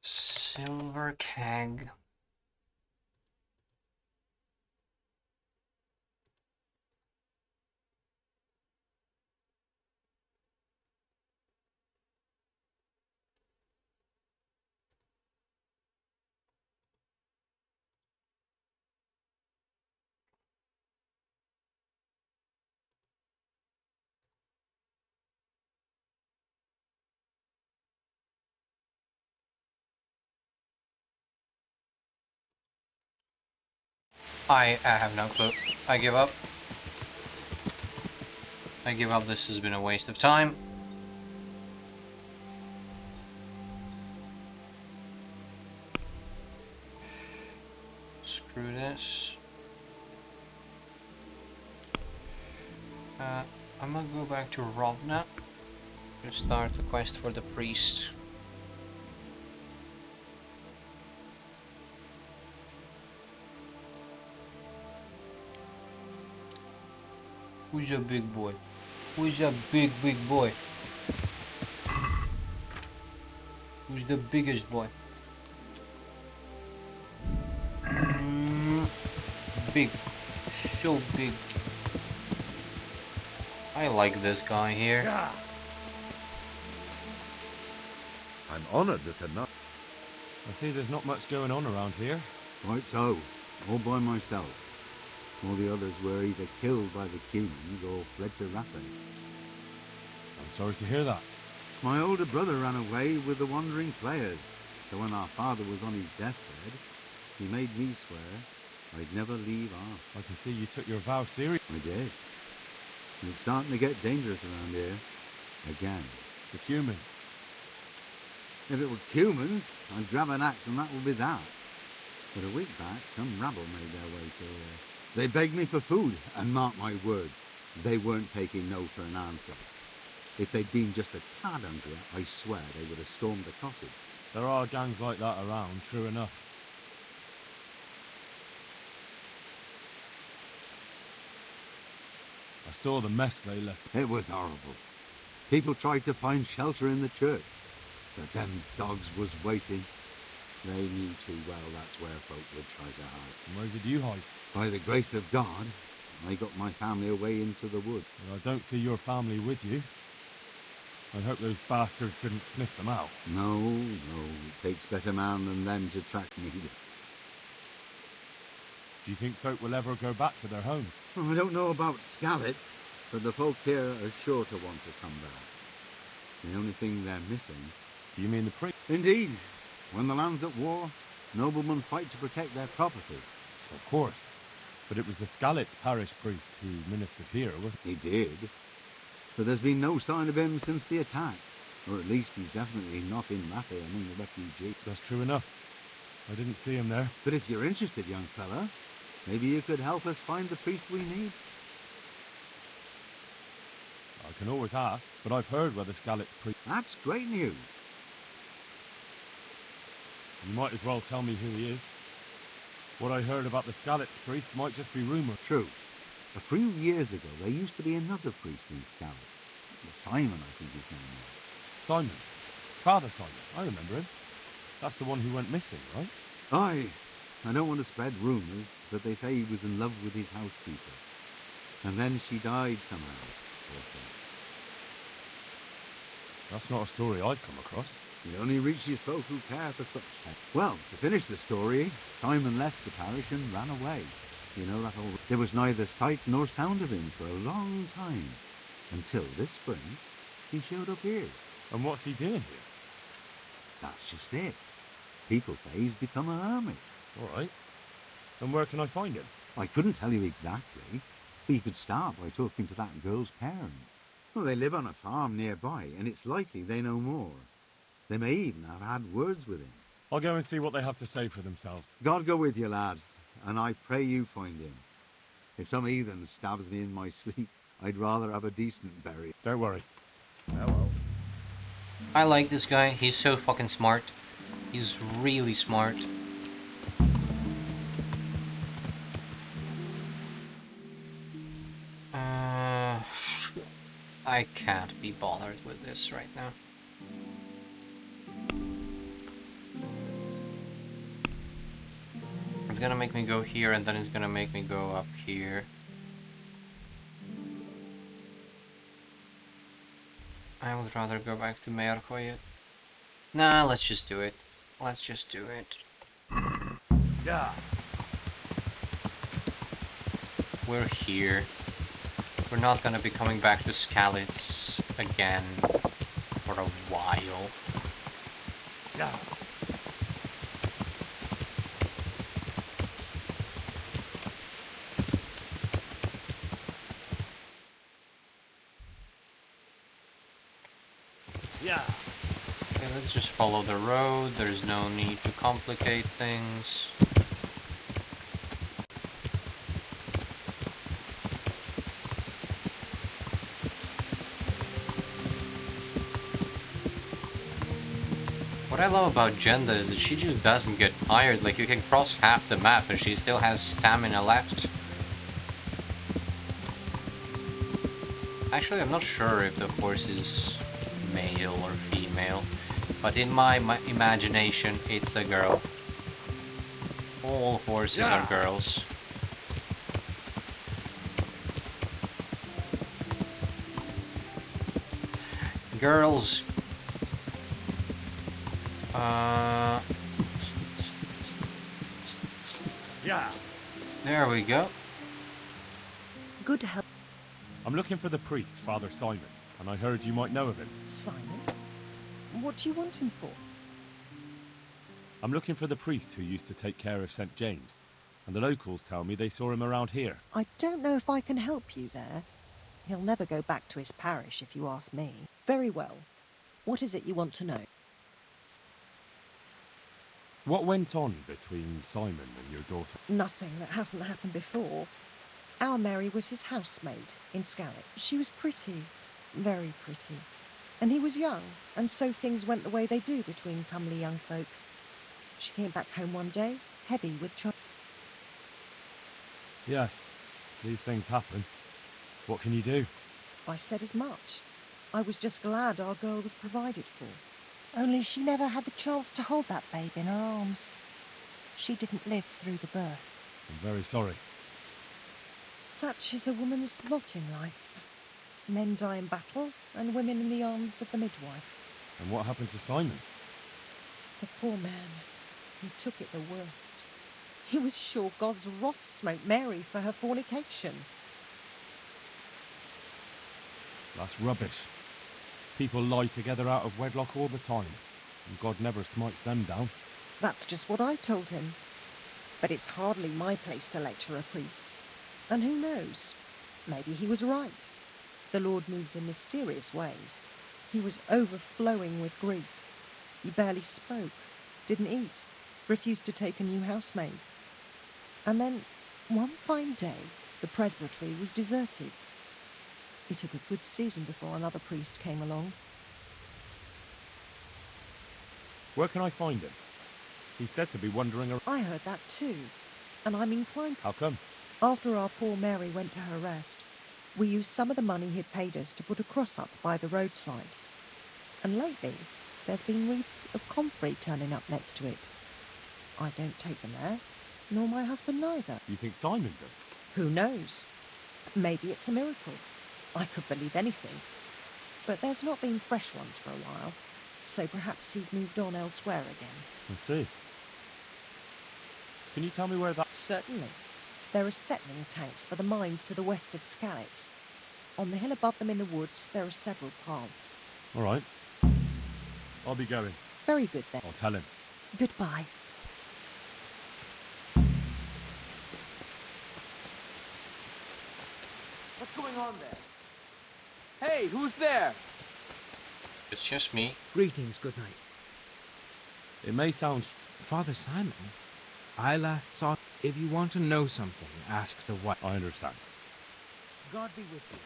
Silver keg. I have no clue. I give up. I give up. This has been a waste of time. Screw this. I'm gonna go back to Rovna to start the quest for the priest. Who's a big boy? Who's a big boy? Who's the biggest boy? Big. So big. I like this guy here. I'm honored that enough. I see there's not much going on around here. Quite so. All by myself. All the others were either killed by the humans or fled to Rattay. I'm sorry to hear that. My older brother ran away with the wandering players. So when our father was on his deathbed, he made me swear I'd never leave Arth. I can see you took your vow serious. I did. And it's starting to get dangerous around here. Again. The humans. If it were humans, I'd grab an axe and that would be that. But a week back, some rabble made their way through here. They begged me for food, and mark my words, they weren't taking no for an answer. If they'd been just a tad hungrier, I swear they would have stormed the cottage. There are gangs like that around, true enough. I saw the mess they left. It was horrible. People tried to find shelter in the church, but them dogs was waiting. They knew too well that's where folk would try to hide. And where did you hide? By the grace of God, I got my family away into the wood. Well, I don't see your family with you. I hope those bastards didn't sniff them out. No, it takes better man than them to track me. Do you think folk will ever go back to their homes? Well, I don't know about Skalitz, but the folk here are sure to want to come back. The only thing they're missing... Do you mean the priest? Indeed. When the land's at war, noblemen fight to protect their property. Of course. But it was the Skalitz parish priest who ministered here, wasn't he? He did. But there's been no sign of him since the attack. Or at least he's definitely not in Rattay among the refugees. That's true enough. I didn't see him there. But if you're interested, young fella, maybe you could help us find the priest we need. I can always ask, but I've heard where the Skalitz priest... That's great news. You might as well tell me who he is. What I heard about the Skalitz priest might just be rumour. True. A few years ago, there used to be another priest in Skalitz. Simon, I think his name was. Simon. Father Simon. I remember him. That's the one who went missing, right? Aye. I don't want to spread rumours, but they say he was in love with his housekeeper. And then she died somehow. Poor thing. That's not a story I've come across. It only reaches folk who care for such things. Well, to finish the story, Simon left the parish and ran away. You know that old... There was neither sight nor sound of him for a long time. Until this spring, he showed up here. And what's he doing here? That's just it. People say he's become a hermit. All right. And where can I find him? I couldn't tell you exactly, but you could start by talking to that girl's parents. Well, they live on a farm nearby, and it's likely they know more. They may even have had words with him. I'll go and see what they have to say for themselves. God go with you, lad, and I pray you find him. If some heathen stabs me in my sleep, I'd rather have a decent burial. Don't worry. Hello. I like this guy. He's so fucking smart. He's really smart. I can't be bothered with this right now. It's gonna make me go here, and then it's gonna make me go up here. I would rather go back to Mearcoyet. Nah, let's just do it. Let's just do it. Yeah. We're here. We're not gonna be coming back to Skalitz again for a while. Yeah. Yeah. Okay, let's just follow the road. There's no need to complicate things. What I love about Jenda is that she just doesn't get tired. Like, you can cross half the map and she still has stamina left. Actually, I'm not sure if the horse is male or female, but in my imagination, it's a girl. All horses are girls. Girls. Yeah. There we go. Good help. I'm looking for the priest, Father Simon, and I heard you might know of him. Simon? What do you want him for? I'm looking for the priest who used to take care of St. James, and the locals tell me they saw him around here. I don't know if I can help you there. He'll never go back to his parish, if you ask me. Very well. What is it you want to know? What went on between Simon and your daughter? Nothing that hasn't happened before. Our Mary was his housemaid in Skalitz. She was pretty, very pretty. And he was young, and so things went the way they do between comely young folk. She came back home one day, heavy with child. Yes, these things happen. What can you do? I said as much. I was just glad our girl was provided for. Only she never had the chance to hold that babe in her arms. She didn't live through the birth. I'm very sorry. Such is a woman's lot in life. Men die in battle, and women in the arms of the midwife. And what happened to Simon? The poor man, he took it the worst. He was sure God's wrath smote Mary for her fornication. That's rubbish. People lie together out of wedlock all the time, and God never smites them down. That's just what I told him. But it's hardly my place to lecture a priest. And who knows? Maybe he was right. The Lord moves in mysterious ways. He was overflowing with grief. He barely spoke, didn't eat, refused to take a new housemaid. And then, one fine day, the presbytery was deserted. It took a good season before another priest came along. Where can I find him? He's said to be wandering around. I heard that too, and I'm inclined to... How come? After our poor Mary went to her rest, we used some of the money he'd paid us to put a cross up by the roadside. And lately, there's been wreaths of comfrey turning up next to it. I don't take them there, nor my husband neither. You think Simon does? Who knows? Maybe it's a miracle. I could believe anything. But there's not been fresh ones for a while, so perhaps he's moved on elsewhere again. I see. Can you tell me where that... Certainly. There are settling tanks for the mines to the west of Skalitz. On the hill above them in the woods, there are several paths. All right. I'll be going. Very good then. I'll tell him. Goodbye. What's going on there? Hey, who's there? It's just me. Greetings, good night. It may sound... Father Simon, I last saw... If you want to know something, ask the wife. I understand. God be with you.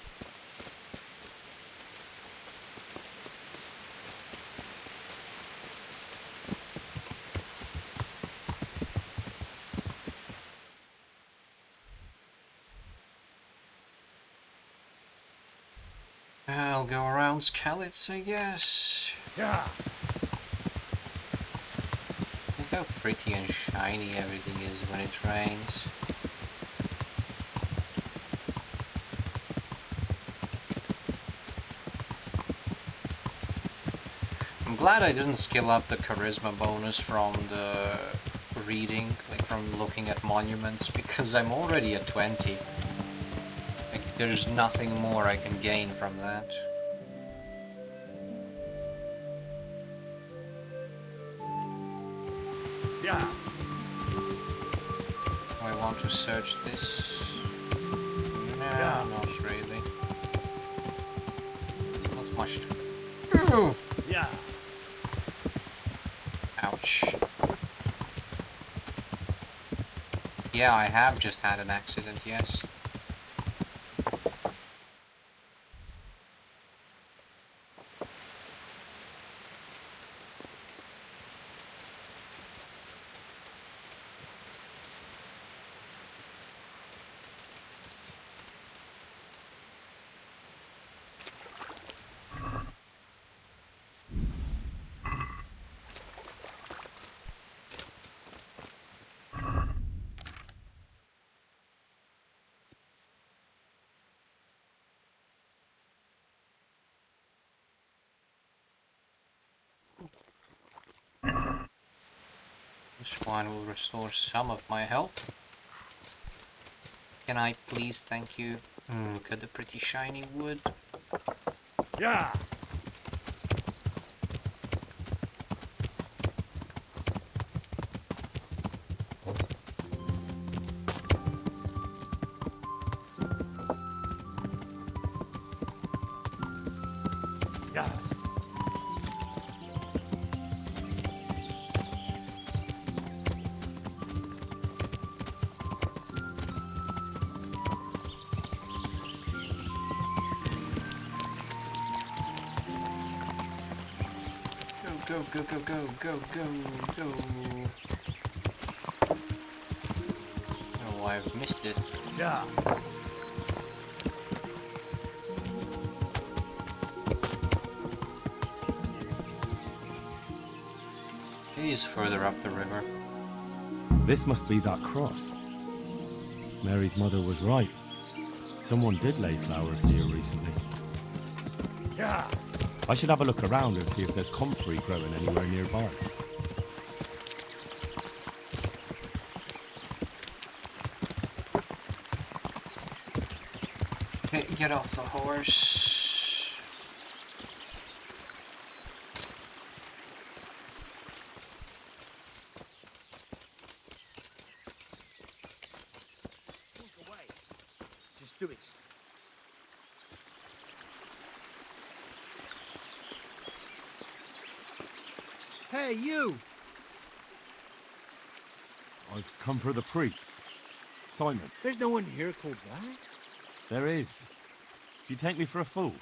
I'll go around Skalitz, I guess. Yeah. Look how pretty and shiny everything is when it rains. I'm glad I didn't skill up the charisma bonus from the reading, like from looking at monuments, because I'm already at 20. Like, there's nothing more I can gain from that. Yeah. Do I want to search this? No, Yeah. not really. Not much to... Yeah. Ouch. Yeah, I have just had an accident, yes. This wine will restore some of my health. Can I please, thank you? Look at the pretty shiny wood. Yeah. Yeah. Go, go, go, go, go, go, go. Oh, I've missed it. Yeah. He is further up the river. This must be that cross. Mary's mother was right. Someone did lay flowers here recently. Yeah. I should have a look around and see if there's comfrey growing anywhere nearby. Okay, get off the horse. Walk away. Just do it. Hey, you! I've come for the priest. Simon. There's no one here called that. There is. Do you take me for a fool?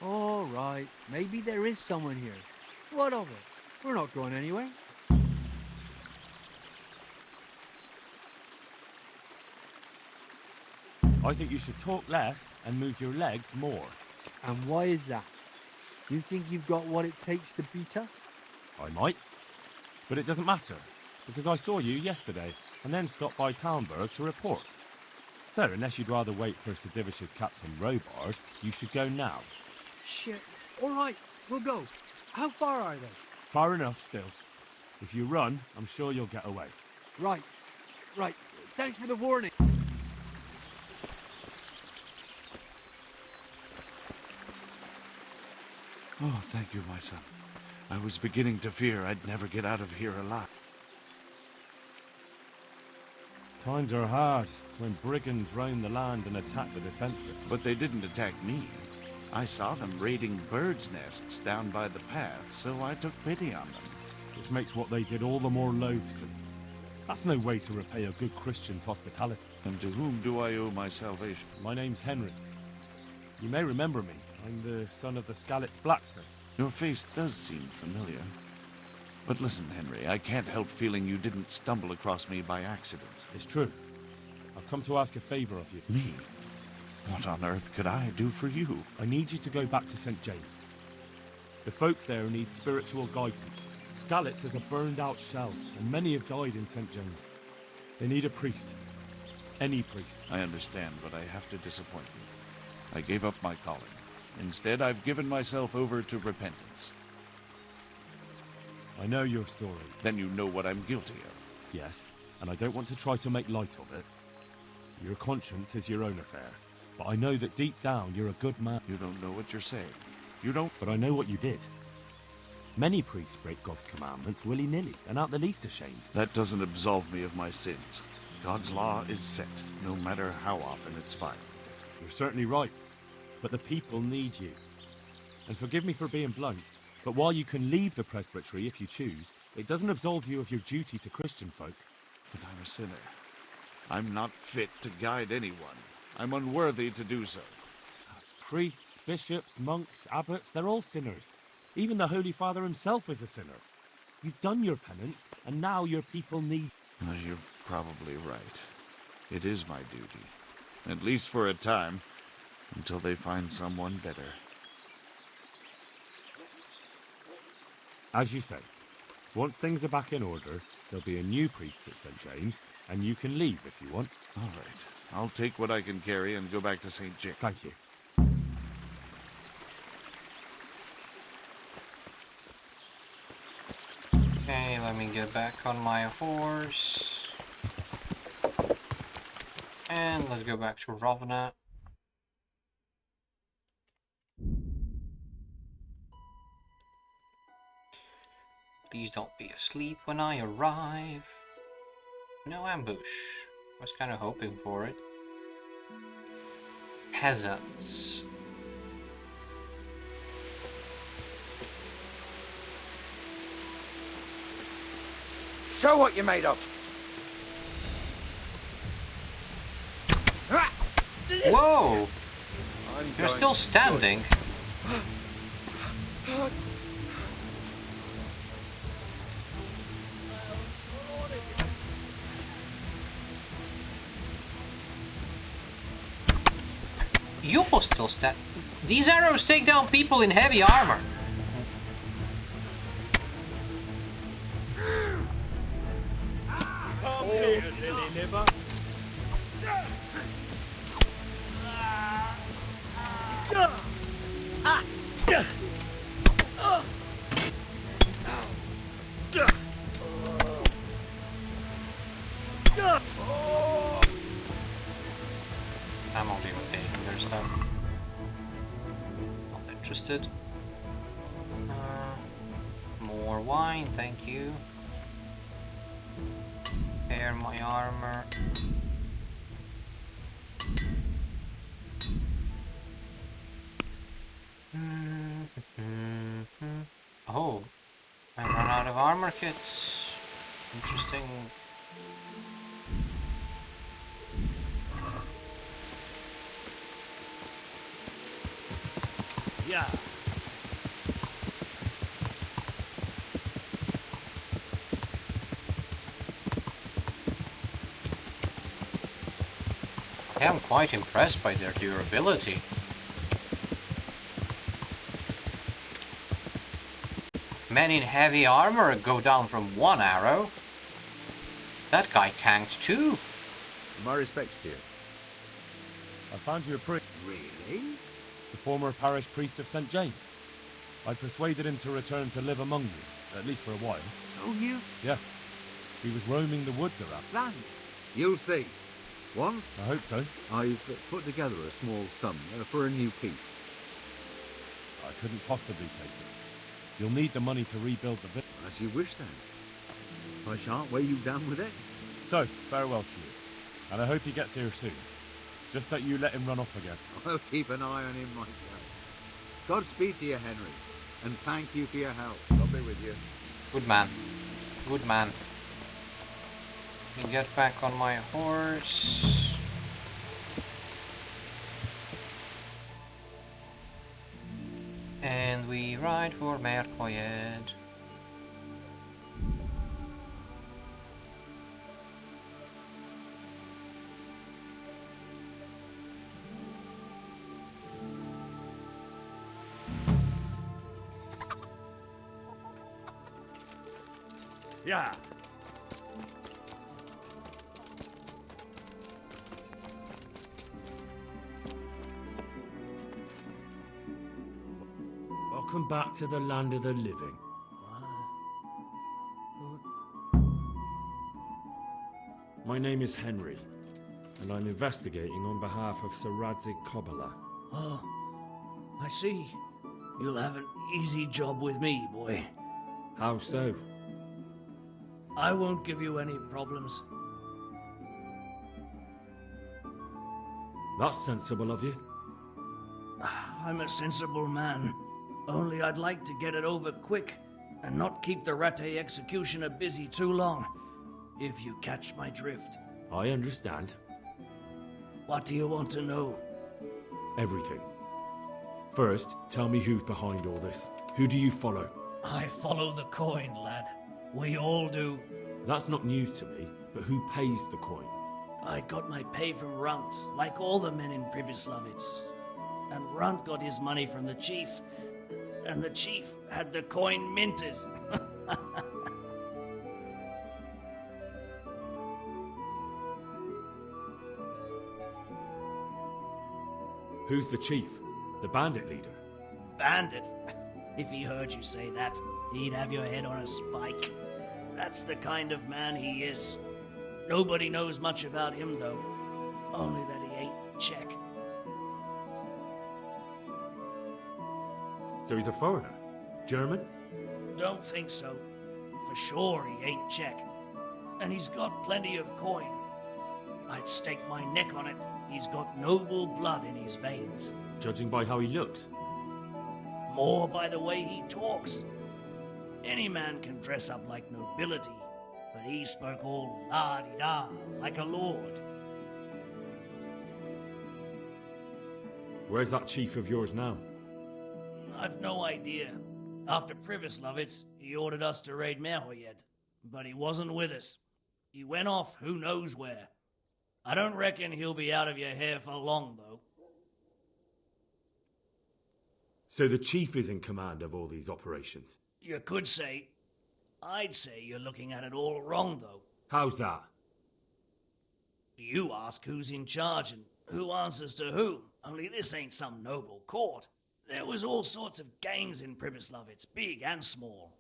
All right, maybe there is someone here. What of it? We're not going anywhere. I think you should talk less and move your legs more. And why is that? You think you've got what it takes to beat us? I might. But it doesn't matter, because I saw you yesterday, and then stopped by Talmberg to report. So, unless you'd rather wait for Sir Divish's Captain Robard, you should go now. Shit. All right, we'll go. How far are they? Far enough still. If you run, I'm sure you'll get away. Right. Thanks for the warning. Oh, thank you, my son. I was beginning to fear I'd never get out of here alive. Times are hard when brigands roam the land and attack the defenseless. But they didn't attack me. I saw them raiding birds' nests down by the path, so I took pity on them. Which makes what they did all the more loathsome. That's no way to repay a good Christian's hospitality. And to whom do I owe my salvation? My name's Henry. You may remember me. I'm the son of the Skalitz blacksmith. Your face does seem familiar. But listen, Henry, I can't help feeling you didn't stumble across me by accident. It's true. I've come to ask a favor of you. Me? What on earth could I do for you? I need you to go back to St. James. The folk there need spiritual guidance. Skalitz is a burned-out shell, and many have died in St. James. They need a priest. Any priest. I understand, but I have to disappoint you. I gave up my calling. Instead, I've given myself over to repentance. I know your story. Then you know what I'm guilty of. Yes, and I don't want to try to make light of it. Your conscience is your own affair. But I know that deep down you're a good man. You don't know what you're saying. You don't... But I know what you did. Many priests break God's commandments willy-nilly, and aren't the least ashamed. That doesn't absolve me of my sins. God's law is set, no matter how often it's violated. You're certainly right. But the people need you. And forgive me for being blunt, but while you can leave the presbytery if you choose, it doesn't absolve you of your duty to Christian folk. But I'm a sinner. I'm not fit to guide anyone. I'm unworthy to do so. Priests, bishops, monks, abbots, they're all sinners. Even the Holy Father himself is a sinner. You've done your penance, and now your people need... You're probably right. It is my duty. At least for a time. Until they find someone better. As you say, once things are back in order, there'll be a new priest at St. James, and you can leave if you want. All right. I'll take what I can carry and go back to St. James. Thank you. Okay, let me get back on my horse. And let's go back to Ravna. Please don't be asleep when I arrive. No ambush. Was kind of hoping for it. Peasants. Show what you're made of. Whoa! You're still standing. You will still stand. These arrows take down people in heavy armor. Come here, lily liver. I'm okay with taking their stuff. Not interested. More wine, thank you. Repair my armor. Oh, I ran out of armor kits. Interesting. Yeah. I am quite impressed by their durability. Men in heavy armor go down from one arrow. That guy tanked too. My respects to you. I found you a priest. Really? The former parish priest of St. James. I persuaded him to return to live among you, at least for a while. So you... Yes. He was roaming the woods around. Plan. You'll see. Once... I hope so. I've put together a small sum for a new keep. I couldn't possibly take it. You'll need the money to rebuild the village. As you wish, then. I shan't weigh you down with it. So, farewell to you. And I hope he gets here soon. Just that you let him run off again. I'll keep an eye on him myself. Godspeed to you, Henry. And thank you for your help. God be with you. Good man. Good man. Let me get back on my horse. And we ride for Merkoyed. Yeah. Welcome back to the land of the living. My name is Henry, and I'm investigating on behalf of Sir Radzig Kobyla. Oh, I see. You'll have an easy job with me, boy. How so? I won't give you any problems. That's sensible of you. I'm a sensible man. Only I'd like to get it over quick and not keep the Rattay executioner busy too long, if you catch my drift. I understand. What do you want to know? Everything. First, tell me who's behind all this. Who do you follow? I follow the coin, lad. We all do. That's not news to me, but who pays the coin? I got my pay from Runt, like all the men in Pribyslavitz. And Runt got his money from the chief, and the chief had the coin minted. Who's the chief? The bandit leader? Bandit? If he heard you say that, he'd have your head on a spike. That's the kind of man he is. Nobody knows much about him, though. Only that he ain't Czech. So he's a foreigner? German? Don't think so. For sure he ain't Czech. And he's got plenty of coin. I'd stake my neck on it. He's got noble blood in his veins. Judging by how he looks? More by the way he talks. Any man can dress up like nobility, but he spoke all la-di-da, like a lord. Where's that chief of yours now? I've no idea. After Pribyslavitz, he ordered us to raid Merhoyed, but he wasn't with us. He went off who knows where. I don't reckon he'll be out of your hair for long, though. So the chief is in command of all these operations? You could say. I'd say you're looking at it all wrong, though. How's that? You ask who's in charge and who answers to who, only this ain't some noble court. There was all sorts of gangs in Pribyslavitz, big and small.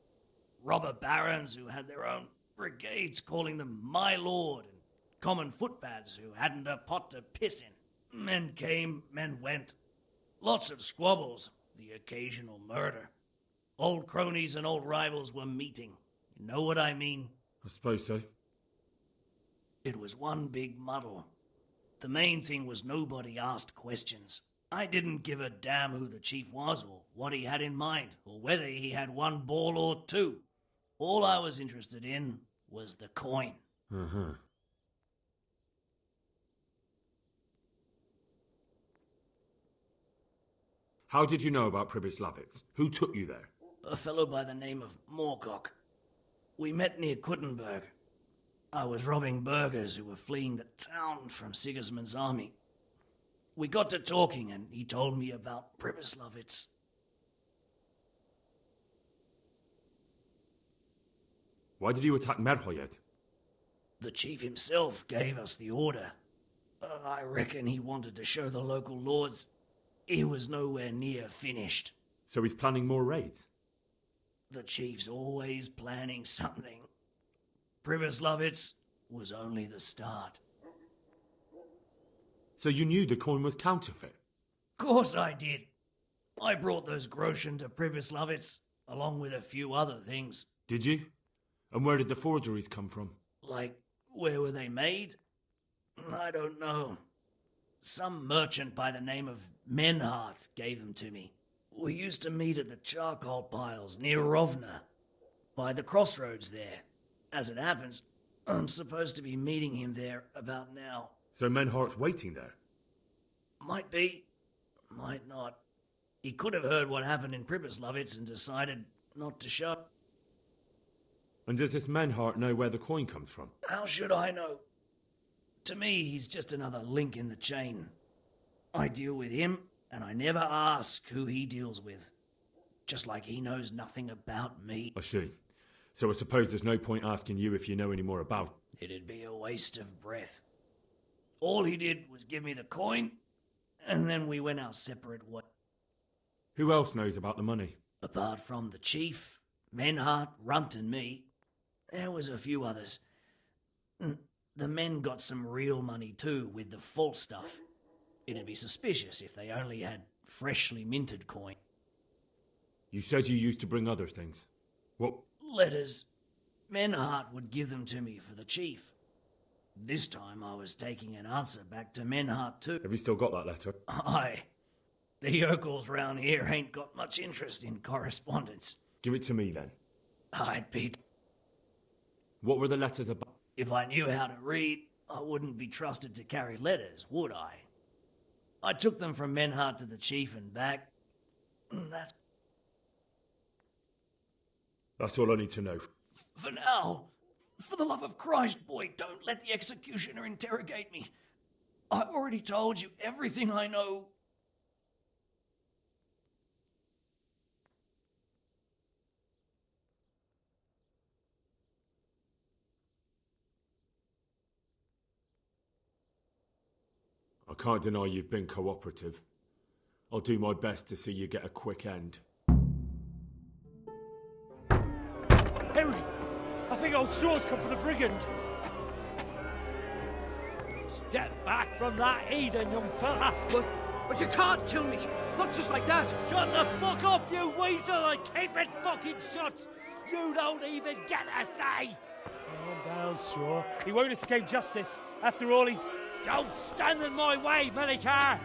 Robber barons who had their own brigades calling them my lord, and common footpads who hadn't a pot to piss in. Men came, men went. Lots of squabbles, the occasional murder. Old cronies and old rivals were meeting. You know what I mean? I suppose so. It was one big muddle. The main thing was nobody asked questions. I didn't give a damn who the chief was, or what he had in mind, or whether he had one ball or two. All I was interested in was the coin. Uh-huh. How did you know about Pribyslavitz? Who took you there? A fellow by the name of Moorcock. We met near Kuttenberg. I was robbing burghers who were fleeing the town from Sigismund's army. We got to talking and he told me about Pribyslavitz. Why did you attack Merhoyed? The chief himself gave us the order. I reckon he wanted to show the local lords he was nowhere near finished. So he's planning more raids? The chief's always planning something. Pribyslavitz was only the start. So you knew the coin was counterfeit? Course I did. I brought those groschen to Pribyslavitz, along with a few other things. Did you? And where did the forgeries come from? Like, where were they made? I don't know. Some merchant by the name of Menhart gave them to me. We used to meet at the charcoal piles near Rovna, by the crossroads there. As it happens, I'm supposed to be meeting him there about now. So Menhart's waiting there? Might be, might not. He could have heard what happened in Pribyslavitz and decided not to show. And does this Menhart know where the coin comes from? How should I know? To me, he's just another link in the chain. I deal with him, and I never ask who he deals with. Just like he knows nothing about me. I see. So I suppose there's no point asking you if you know any more about... It'd be a waste of breath. All he did was give me the coin, and then we went our separate ways. Who else knows about the money? Apart from the chief, Menhart, Runt and me, there was a few others. The men got some real money too, with the false stuff. It'd be suspicious if they only had freshly minted coin. You said you used to bring other things. What? Letters. Menhart would give them to me for the chief. This time I was taking an answer back to Menhart too. Have you still got that letter? Aye. The yokels round here ain't got much interest in correspondence. Give it to me then. I'd be... What were the letters about? If I knew how to read, I wouldn't be trusted to carry letters, would I? I took them from Menhart to the chief and back. That's all I need to know. For now, for the love of Christ, boy, don't let the executioner interrogate me. I've already told you everything I know. I can't deny you've been cooperative. I'll do my best to see you get a quick end. Henry! I think old Straw's come for the brigand. Step back from that Eden, young fella! But you can't kill me! Not just like that! Shut the fuck up, you weasel, and keep it fucking shut! You don't even get a say! Calm down, Straw. He won't escape justice. After all, he's... Don't stand in my way, Melikar!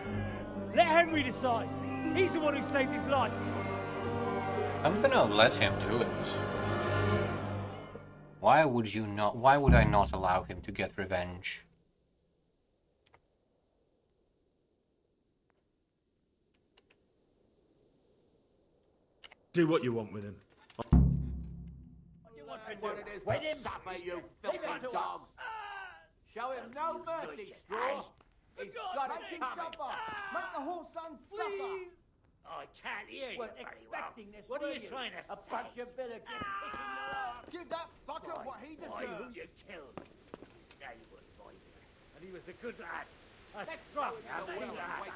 Let Henry decide. He's the one who saved his life. I'm gonna let him do it. Why would I not allow him to get revenge? Do what you want with him. What it is to suffer, you filthy dog! Show him no mercy, Straw! He's got it coming! Make the whole son suffer! I can't hear you very well. What are you trying to say? A bunch of villages kicking your ass! Give that fucker what he Who deserves! you killed? His name was Boyden, and he was a good lad. A strong, happy lad.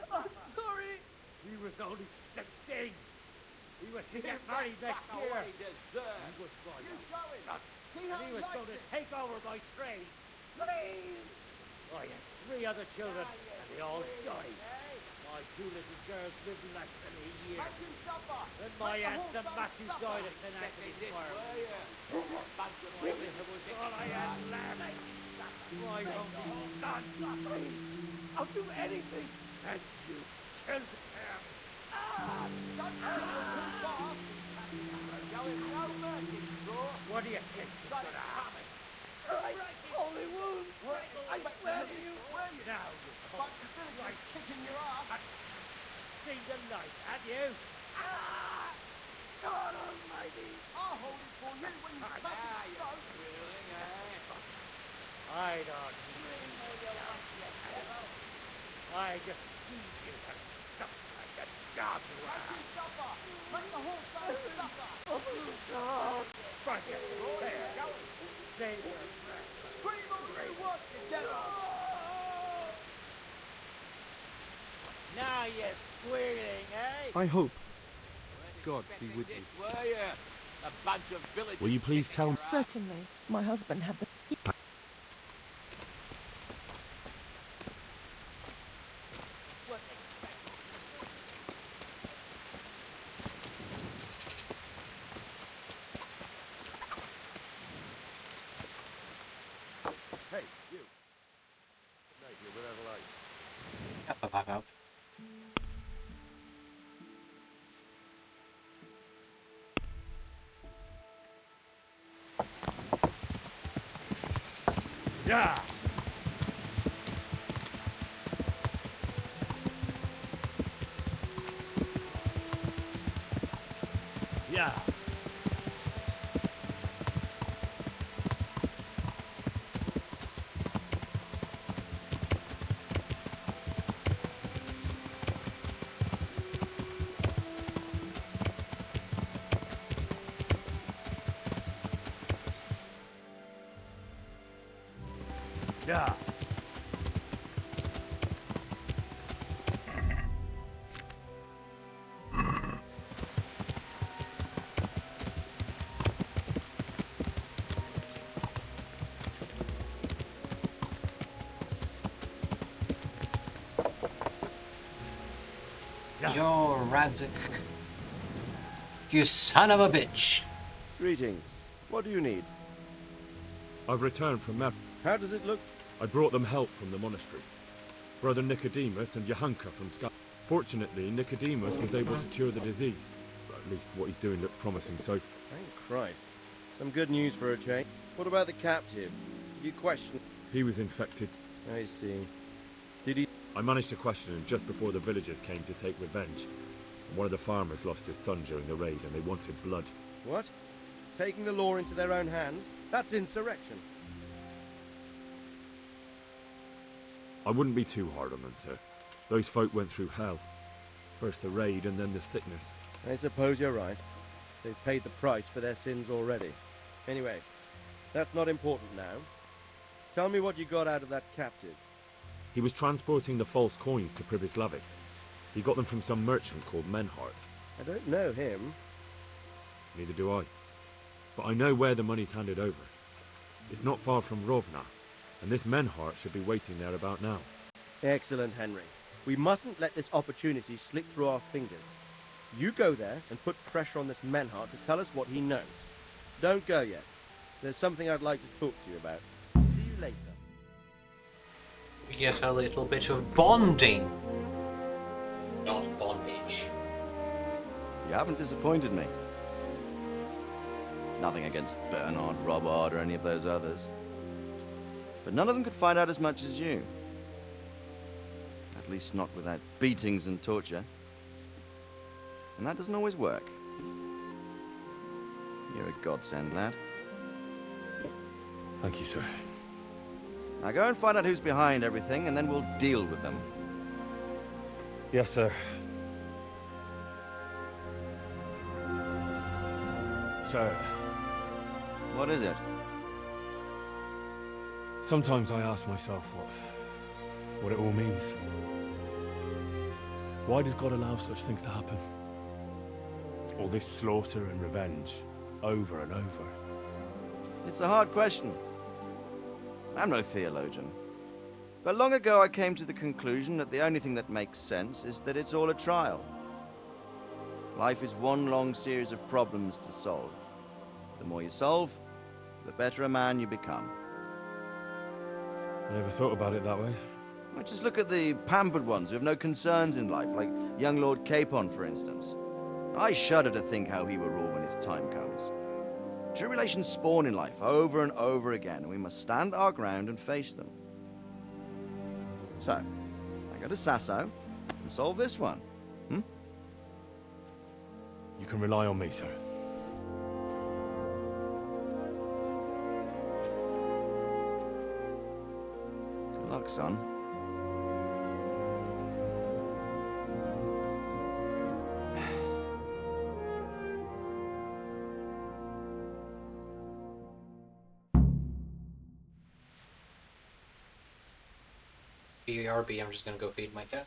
I'm sorry! He was only 16. He was to get married next year. He was my son. And he was going to take over my trade. Please! I had 3 other children, and they all died. My 2 little girls lived less than a year. And my aunt St. Matthew died at St. Anthony's Fire. It was all I had left. My only son. Please! I'll do anything! And you killed him. Don't kill him too fast! Show him no mercy, Straw! What do you think is going to happen? Holy wound! I swear to you! Now, Bunch of villagers kicking your ass! That you? God almighty! I'll hold it for you when you come to the boat. I don't I just need you to suffer like a dog you are. Make him suffer! Make the horse man suffer! Fuck it. There. Save your breath. Scream all you want, you devil! Now you're squealing, eh? I hope. God be with you. Were you? A bunch of villagers. Will you please tell me? Certainly. My husband had the... Hey, you. Right here, whatever like. Shut the fuck up. Yeah. Yeah. Yeah. Yo, Radzik. You son of a bitch. Greetings. What do you need? I've returned from Mab. How does it look? I brought them help from the monastery. Brother Nicodemus and Johanka from Sky. Fortunately, Nicodemus was able to cure the disease. At least what he's doing looked promising so far. Thank Christ. Some good news for a change. What about the captive? Did you question? He was infected. I see. Did he? I managed to question him just before the villagers came to take revenge. One of the farmers lost his son during the raid and they wanted blood. What? Taking the law into their own hands? That's insurrection. I wouldn't be too hard on them, sir. Those folk went through hell. First the raid and then the sickness. I suppose you're right. They've paid the price for their sins already. Anyway, that's not important now. Tell me what you got out of that captive. He was transporting the false coins to Pribyslavitz. He got them from some merchant called Menhart. I don't know him. Neither do I. But I know where the money's handed over. It's not far from Rovna, and this Menhart should be waiting there about now. Excellent, Henry. We mustn't let this opportunity slip through our fingers. You go there and put pressure on this Menhart to tell us what he knows. Don't go yet. There's something I'd like to talk to you about. See you later. We get a little bit of bonding. Not bondage. You haven't disappointed me. Nothing against Bernard, Robert, or any of those others. But none of them could find out as much as you. At least not without beatings and torture. And that doesn't always work. You're a godsend, lad. Thank you, sir. Now go and find out who's behind everything, and then we'll deal with them. Yes, sir. Sir. What is it? Sometimes I ask myself what it all means. Why does God allow such things to happen? All this slaughter and revenge, over and over. It's a hard question. I'm no theologian. But long ago I came to the conclusion that the only thing that makes sense is that it's all a trial. Life is one long series of problems to solve. The more you solve, the better a man you become. I never thought about it that way. Well, just look at the pampered ones who have no concerns in life, like young Lord Capon, for instance. I shudder to think how he will rule when his time comes. Tribulations spawn in life over and over again, and we must stand our ground and face them. So, I go to Sasso and solve this one. You can rely on me, sir. Good luck, son. BRB, I'm just gonna go feed my cat.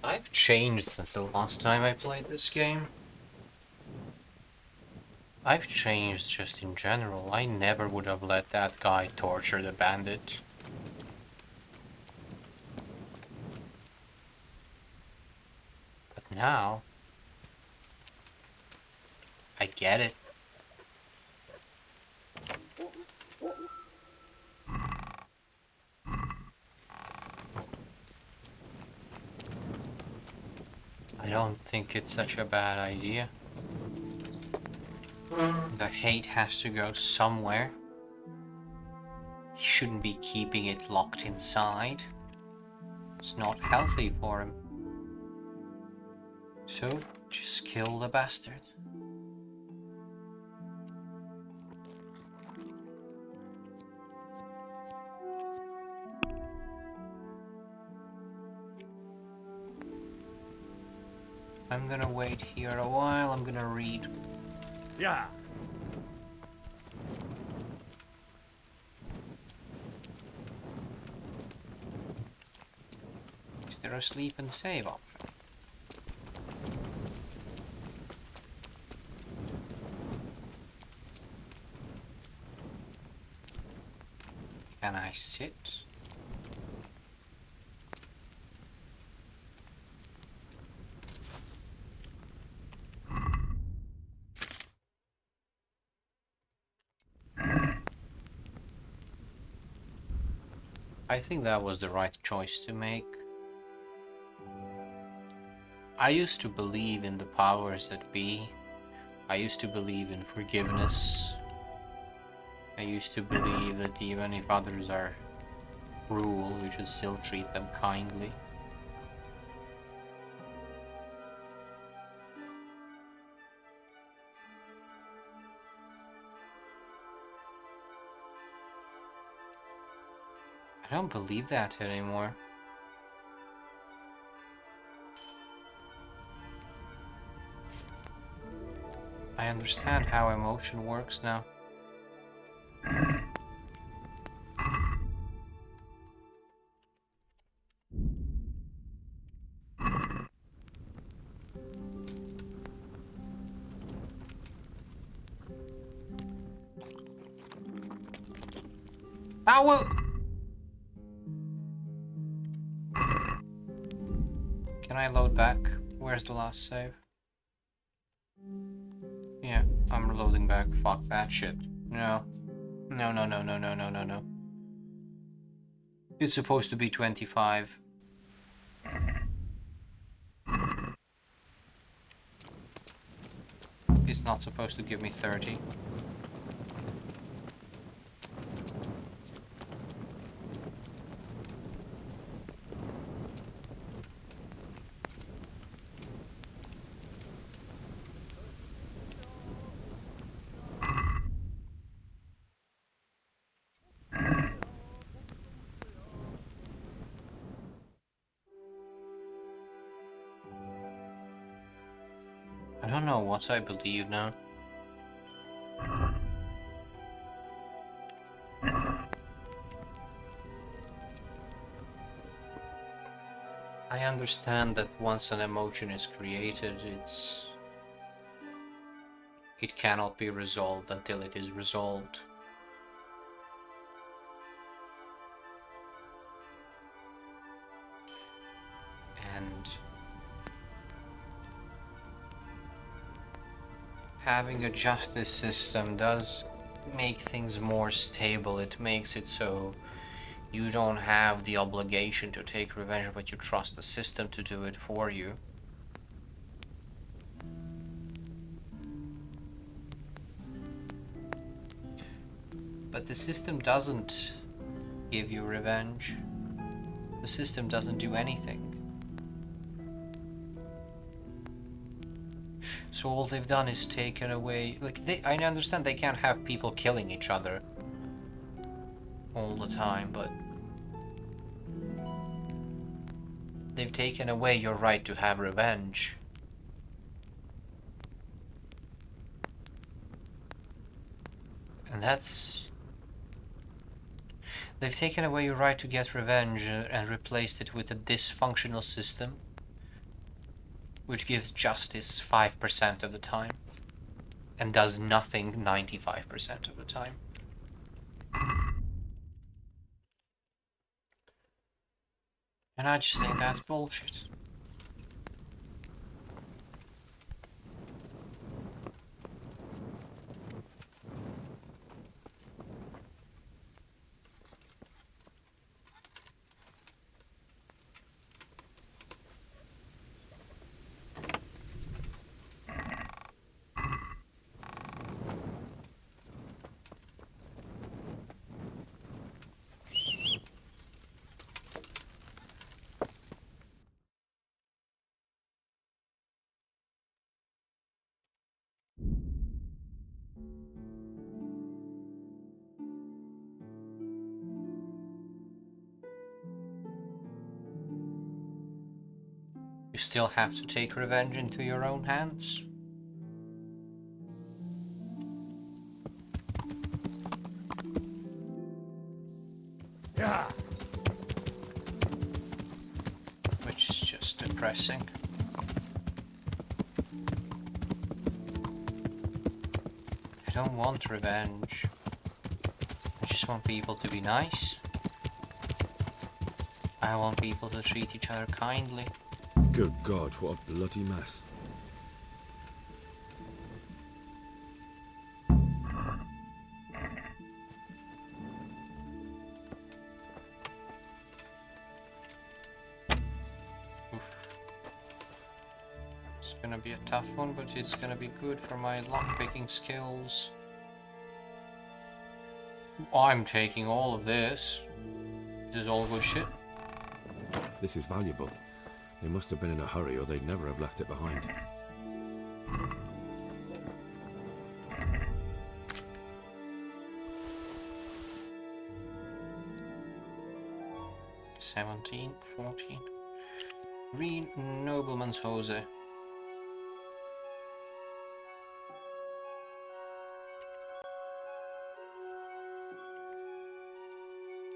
I've changed since the last time I played this game. I've changed just in general. I never would have let that guy torture the bandit. But now, I get it. I don't think it's such a bad idea. The hate has to go somewhere. He shouldn't be keeping it locked inside. It's not healthy for him. So, just kill the bastard. I'm gonna wait here a while. I'm gonna read. Yeah. Is there a sleep and save option? Can I sit? I think that was the right choice to make. I used to believe in the powers that be. I used to believe in forgiveness. I used to believe that even if others are cruel, we should still treat them kindly. I don't believe that anymore. I understand how emotion works now. I will. Can I load back? Where's the last save? Yeah, I'm reloading back. Fuck that shit. No. No, no, no, no, no, no, no, no. It's supposed to be 25. It's not supposed to give me 30. I don't know what I believe now. I understand that once an emotion is created, it cannot be resolved until it is resolved. And having a justice system does make things more stable. It makes it so You don't have the obligation to take revenge, but you trust the system to do it for you. But the system doesn't give you revenge. The system doesn't do anything. So all they've done is taken away, like, I understand they can't have people killing each other all the time, but they've taken away your right to have revenge. And that's... They've taken away your right to get revenge and replaced it with a dysfunctional system which gives justice 5% of the time and does nothing 95% of the time. And I just think that's bullshit. You still have to take revenge into your own hands. Yeah. Which is just depressing. I don't want revenge. I just want people to be nice. I want people to treat each other kindly. Good God, what a bloody mess. It's gonna be a tough one, but it's gonna be good for my lockpicking skills. I'm taking all of this. This is all good shit. This is valuable. They must have been in a hurry or they'd never have left it behind. $17, $14. Green Nobleman's Hose.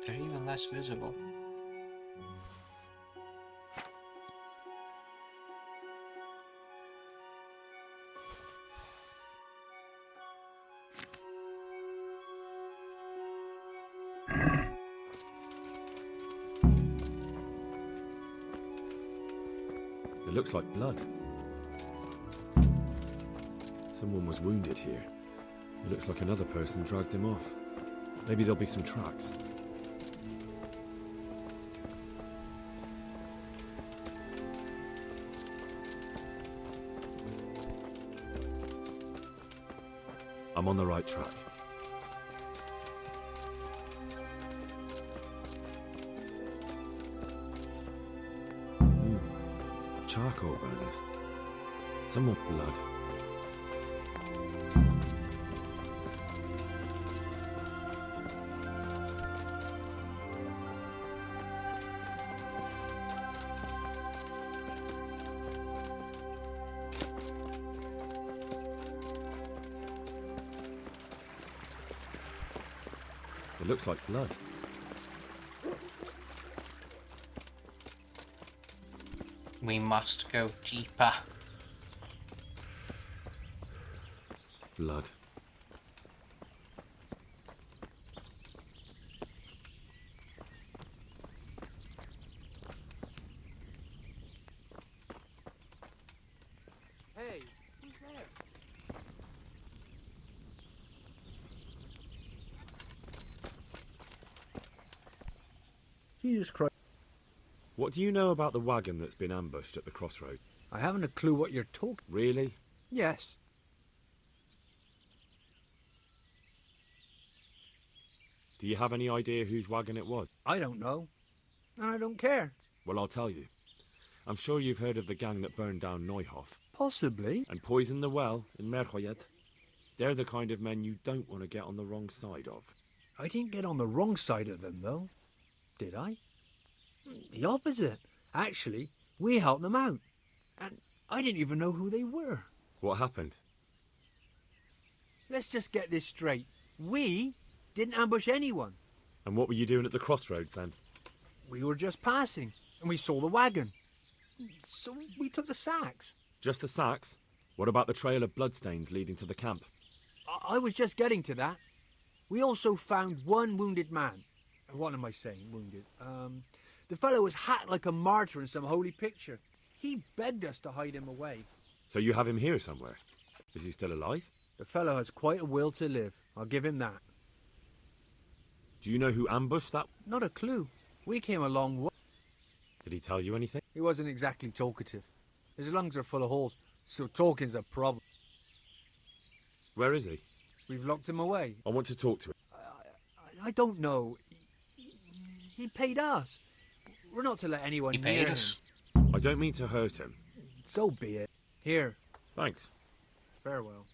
They're even less visible. It looks like blood. Someone was wounded here. It looks like another person dragged him off. Maybe there'll be some tracks. I'm on the right track. Charcoal burners. Some more blood. It looks like blood. We must go deeper. Blood. Hey, who's there? Jesus Christ. What do you know about the wagon that's been ambushed at the crossroads? I haven't a clue what you're talking. Really? Yes. Do you have any idea whose wagon it was? I don't know. And I don't care. Well, I'll tell you. I'm sure you've heard of the gang that burned down Neuhof. Possibly. And poisoned the well in Merchoyed. They're the kind of men you don't want to get on the wrong side of. I didn't get on the wrong side of them, though. Did I? The opposite. Actually, we helped them out. And I didn't even know who they were. What happened? Let's just get this straight. We didn't ambush anyone. And what were you doing at the crossroads then? We were just passing, and we saw the wagon. So we took the sacks. Just the sacks? What about the trail of bloodstains leading to the camp? I was just getting to that. We also found one wounded man. What am I saying, wounded? The fellow was hacked like a martyr in some holy picture. He begged us to hide him away. So you have him here somewhere? Is he still alive? The fellow has quite a will to live. I'll give him that. Do you know who ambushed that? Not a clue. We came a long way. Did he tell you anything? He wasn't exactly talkative. His lungs are full of holes, so talking's a problem. Where is he? We've locked him away. I want to talk to him. I don't know. He paid us. We're not to let anyone near him. I don't mean to hurt him. So be it. Here. Thanks. Farewell.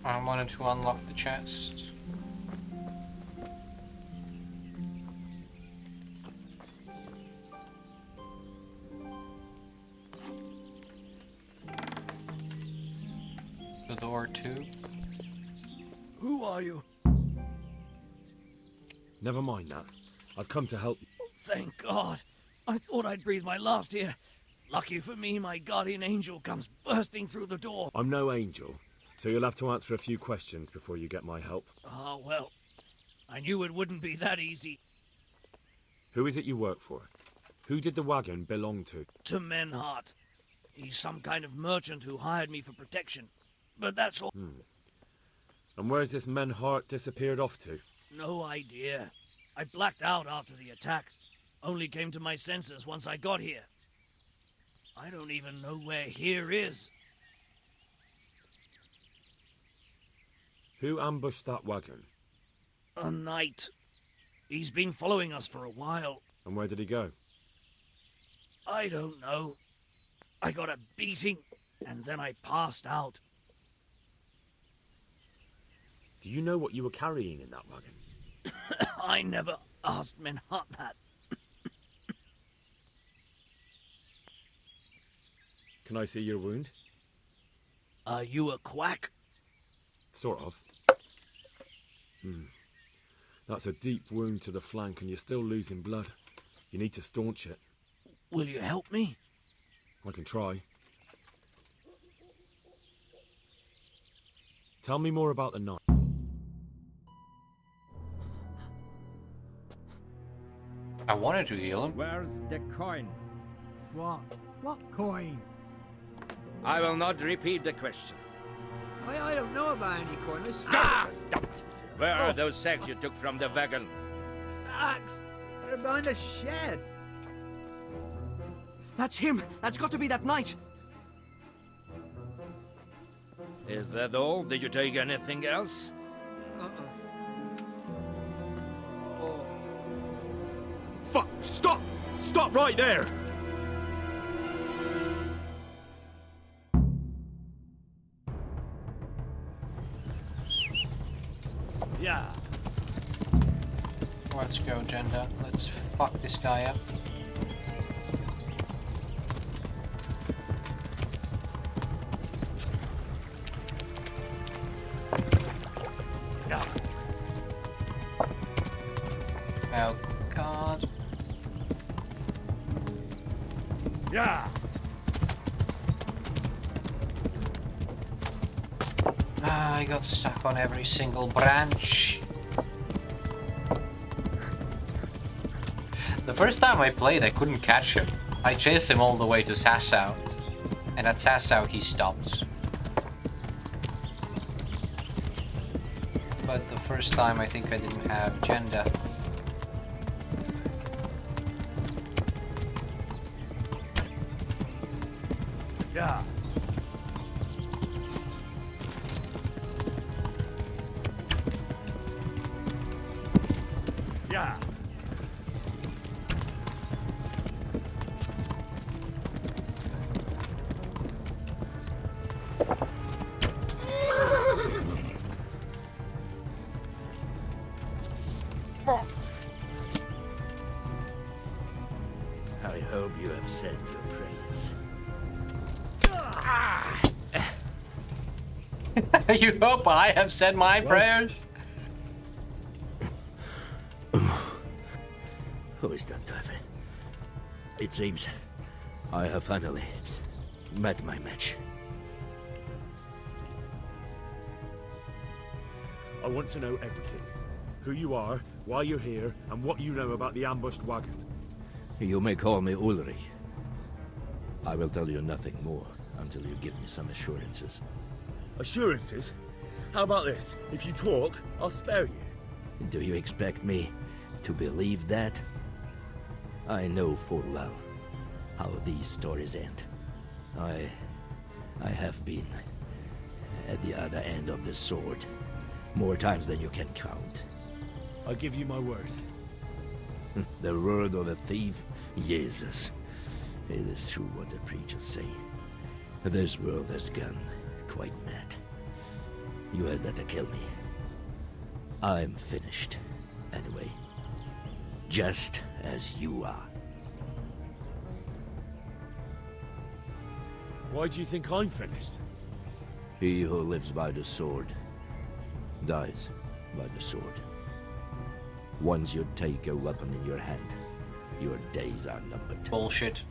I wanted to unlock the chest. The door too. Who are you? Never mind that. I've come to help you. Thank God. I thought I'd breathe my last here. Lucky for me, my guardian angel comes bursting through the door. I'm no angel, so you'll have to answer a few questions before you get my help. Ah, well, I knew it wouldn't be that easy. Who is it you work for? Who did the wagon belong to? To Menhart. He's some kind of merchant who hired me for protection. But that's all. And where's this Menhart disappeared off to? No idea. I blacked out after the attack. Only came to my senses once I got here. I don't even know where here is. Who ambushed that wagon? A knight. He's been following us for a while. And where did he go? I don't know. I got a beating, and then I passed out. Do you know what you were carrying in that wagon? I never asked Menhart that. Can I see your wound? Are you a quack? Sort of. That's a deep wound to the flank and you're still losing blood. You need to staunch it. Will you help me? I can try. Tell me more about the knight. I wanted to heal him. Where's the coin? What? What coin? I will not repeat the question. I don't know about any coin. Where are those sacks you took from the wagon? Sacks! They're behind the shed. That's him. That's got to be that knight. Is that all? Did you take anything else? Fuck! Stop! Stop right there! Yeah. Let's go, Gender. Let's fuck this guy up. Oh God. Yeah. I got stuck on every single branch. The first time I played, I couldn't catch him. I chased him all the way to Sasau, and at Sasau he stopped. first time I think I didn't have agenda. Yeah. Yeah. I hope you have said your prayers. You hope I have said my prayers? Who is that diver? It seems I have finally met my match. I want to know everything. Who you are, why you're here, and what you know about the ambushed wagon. You may call me Ulrich. I will tell you nothing more until you give me some assurances. Assurances? How about this? If you talk, I'll spare you. Do you expect me to believe that? I know full well how these stories end. I have been at the other end of the sword more times than you can count. I give you my word. The word of a thief? Jesus. It is true what the preachers say. This world has gone quite mad. You had better kill me. I'm finished, anyway. Just as you are. Why do you think I'm finished? He who lives by the sword dies by the sword. Once you take a weapon in your hand, your days are numbered. Bullshit.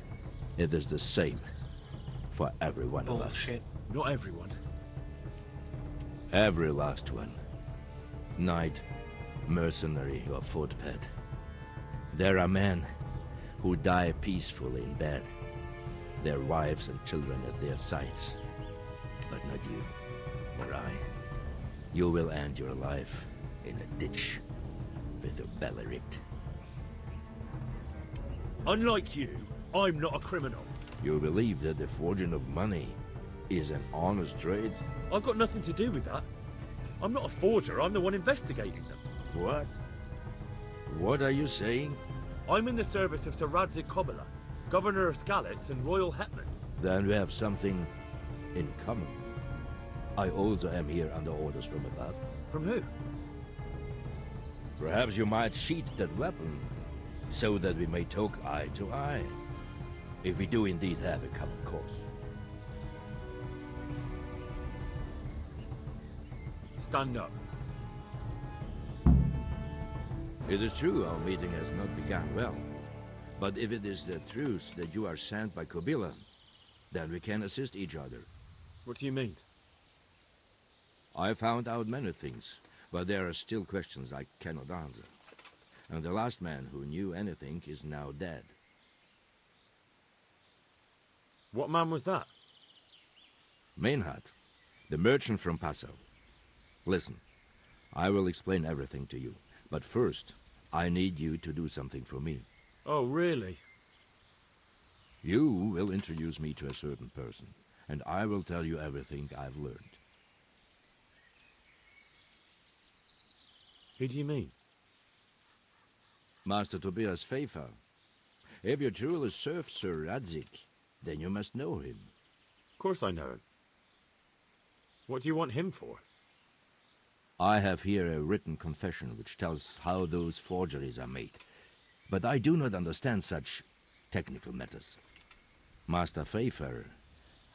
It is the same for every one of us. Bullshit. Not everyone. Every last one. Knight, mercenary, or footpad. There are men who die peacefully in bed, their wives and children at their sides. But not you, or I. You will end your life in a ditch with your belly ripped. Unlike you, I'm not a criminal. You believe that the forging of money is an honest trade? I've got nothing to do with that. I'm not a forger, I'm the one investigating them. What? What are you saying? I'm in the service of Sir Radzig Kobyla, Governor of Skalitz and Royal Hetman. Then we have something in common. I also am here under orders from above. From who? Perhaps you might sheath that weapon, so that we may talk eye to eye. If we do indeed have a common cause. Stand up. It is true our meeting has not begun well. But if it is the truth that you are sent by Kobyla, then we can assist each other. What do you mean? I found out many things, but there are still questions I cannot answer. And the last man who knew anything is now dead. What man was that? Meinhard, the merchant from Passau. Listen, I will explain everything to you, but first, I need you to do something for me. Oh, really? You will introduce me to a certain person, and I will tell you everything I've learned. Who do you mean? Master Tobias Pfeiffer. If you truly serve Sir Radzig, then you must know him. Of course I know him. What do you want him for? I have here a written confession which tells how those forgeries are made. But I do not understand such technical matters. Master Pfeiffer,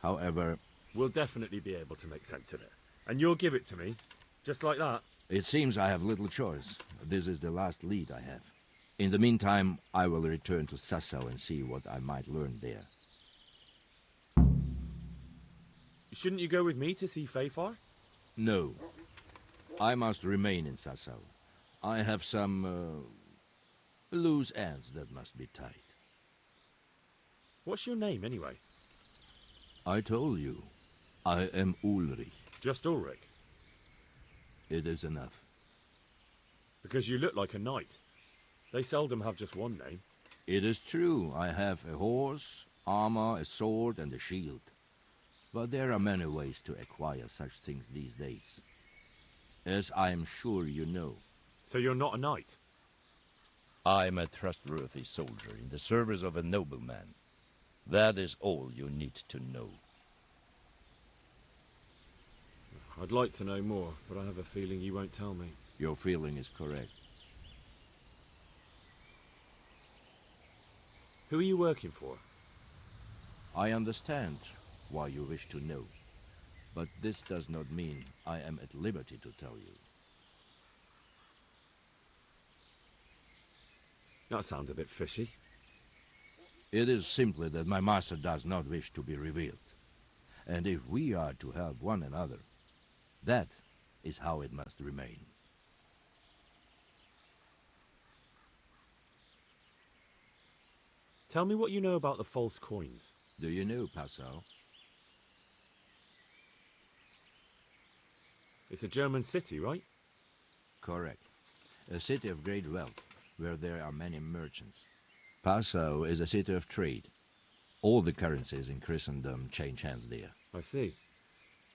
however... We'll definitely be able to make sense of it. And you'll give it to me, just like that. It seems I have little choice. This is the last lead I have. In the meantime, I will return to Sassau and see what I might learn there. Shouldn't you go with me to see Pfeiffer? No. I must remain in Sassau. I have some, loose ends that must be tied. What's your name, anyway? I told you. I am Ulrich. Just Ulrich? It is enough. Because you look like a knight. They seldom have just one name. It is true, I have a horse, armor, a sword, and a shield. But there are many ways to acquire such things these days. As I am sure you know. So you're not a knight? I am a trustworthy soldier in the service of a nobleman. That is all you need to know. I'd like to know more, but I have a feeling you won't tell me. Your feeling is correct. Who are you working for? I understand why you wish to know, but this does not mean I am at liberty to tell you. That sounds a bit fishy. It is simply that my master does not wish to be revealed. And if we are to help one another, that is how it must remain. Tell me what you know about the false coins. Do you know Passau? It's a German city, right? Correct. A city of great wealth, where there are many merchants. Passau is a city of trade. All the currencies in Christendom change hands there. I see.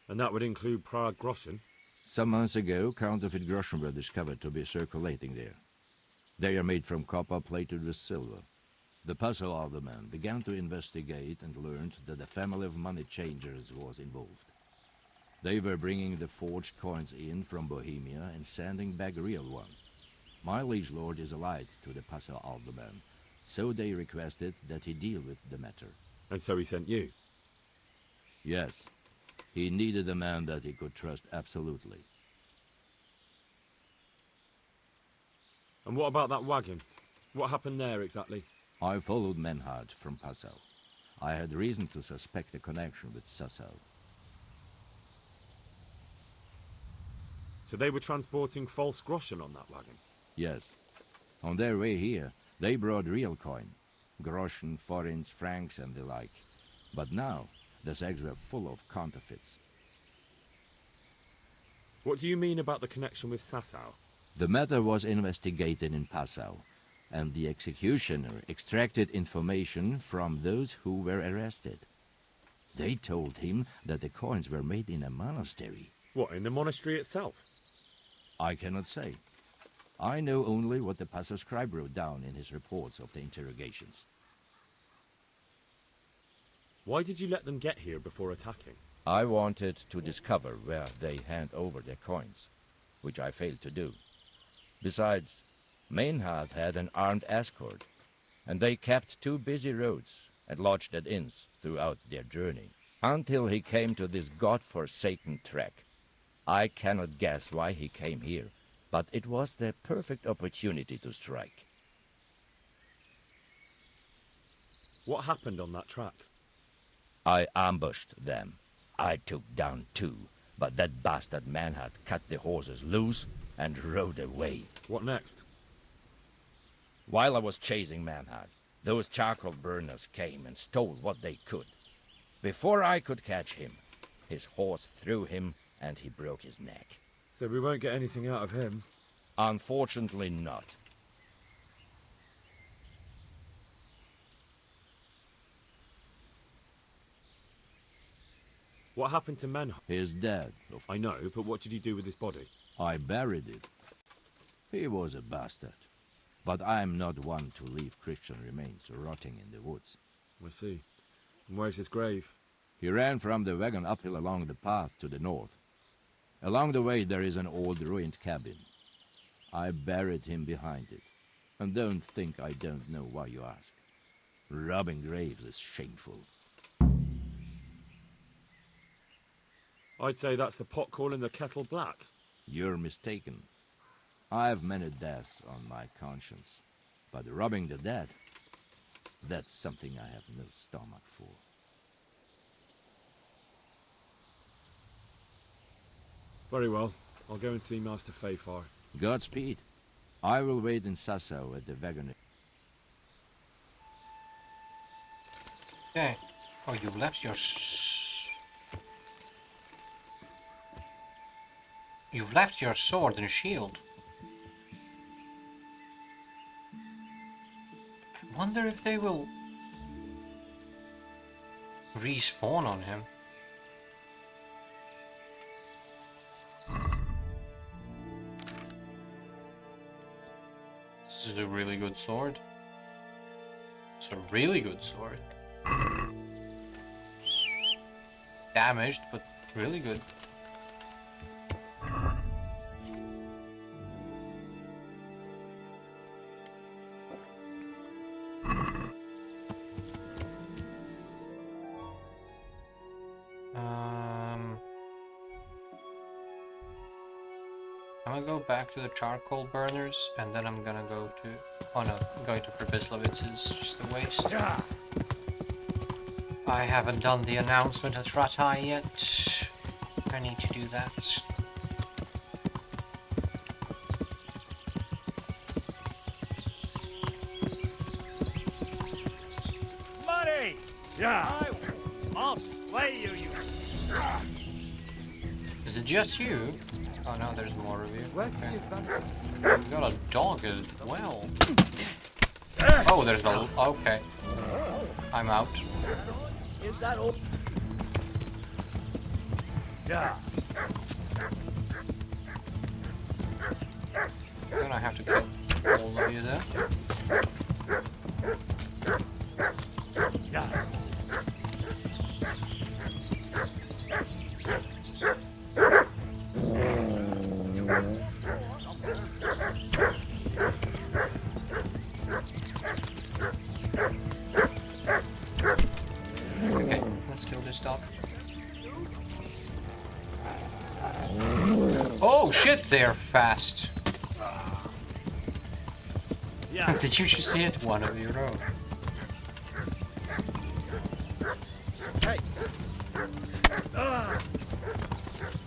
And that would include Prague groschen? Some months ago, counterfeit groschen were discovered to be circulating there. They are made from copper plated with silver. The Passau alderman began to investigate and learned that a family of money changers was involved. They were bringing the forged coins in from Bohemia and sending back real ones. My liege lord is allied to the Passau alderman, so they requested that he deal with the matter. And so he sent you? Yes. He needed a man that he could trust absolutely. And what about that wagon? What happened there exactly? I followed Menhard from Passau. I had reason to suspect a connection with Sassau. So they were transporting false groschen on that wagon? Yes. On their way here, they brought real coin. Groschen, forints, francs, and the like. But now, the sacks were full of counterfeits. What do you mean about the connection with Sassau? The matter was investigated in Passau, and the executioner extracted information from those who were arrested. They told him that the coins were made in a monastery. What, in the monastery itself? I cannot say. I know only what the Passau scribe wrote down in his reports of the interrogations. Why did you let them get here before attacking? I wanted to discover where they hand over their coins, which I failed to do. Besides, Meinhard had an armed escort, and they kept two busy roads and lodged at inns throughout their journey, until he came to this god-forsaken track. I cannot guess why he came here, but it was the perfect opportunity to strike. What happened on that track? I ambushed them. I took down two, but that bastard Manhart cut the horses loose and rode away. What next? While I was chasing Manhart, those charcoal burners came and stole what they could. Before I could catch him, his horse threw him and he broke his neck. So we won't get anything out of him? Unfortunately not. What happened to Menhard? He is dead. I know, but what did you do with his body? I buried it. He was a bastard. But I am not one to leave Christian remains rotting in the woods. I see. And where's his grave? He ran from the wagon uphill along the path to the north. Along the way there is an old ruined cabin. I buried him behind it. And don't think I don't know why you ask. Robbing graves is shameful. I'd say that's the pot calling the kettle black. You're mistaken. I have many deaths on my conscience. But robbing the dead, that's something I have no stomach for. Very well. I'll go and see Master Fayfar. Godspeed. I will wait in Sassau at the wagon. Okay. Oh, you left your... You've left your sword and shield. wonder if they will respawn on him. This is a really good sword. It's a really good sword. Damaged, but really good. I'm gonna go back to the charcoal burners, and then I'm gonna go to... Oh no, going to Pribyslavitz is just a waste. I haven't done the announcement at Ratai yet. I need to do that. Money! Yeah! I'll slay you, you... Is it just you? Oh no, there's more of you. Okay. We've got a dog as well. Oh, there's a... Okay. I'm out. Is that all? Yeah. I'm gonna have to kill all of you there. Yeah. Okay, let's kill this dog. Oh shit, they're fast. Yeah. Did you just hit one of your own? Hey!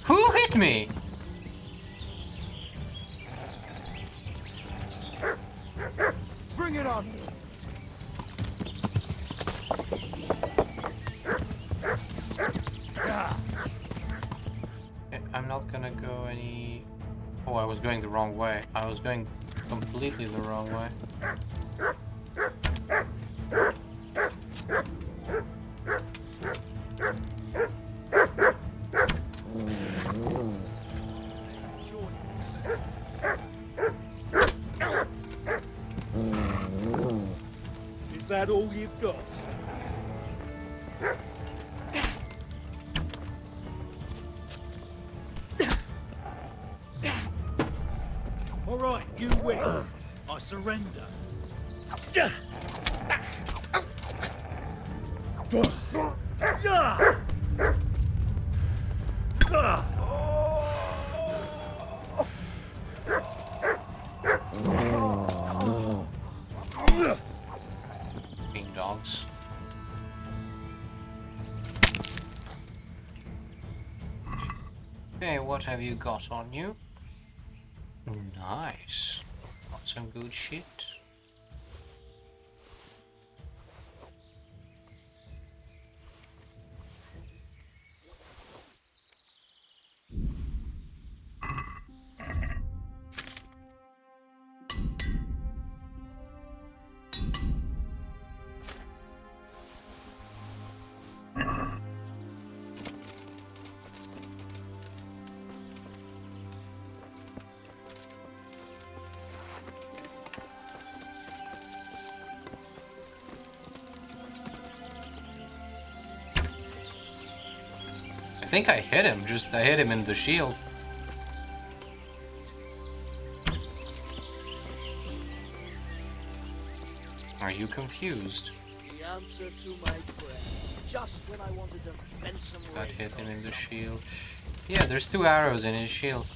Who hit me? Bring it on! I'm not gonna go any... Oh, I was going the wrong way. I was going completely the wrong way. Is that all you've got? All right, you win. I surrender. Being dogs. Okay, what have you got on you? Nice. Got some good shit. I think I hit him, I hit him in the shield. Are you confused? The answer to my prayers. Just when I wanted to vent some That rage hit him on in the someone. shield. Yeah, there's 2 arrows in his shield.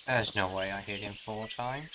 There's no way I hit him 4 times.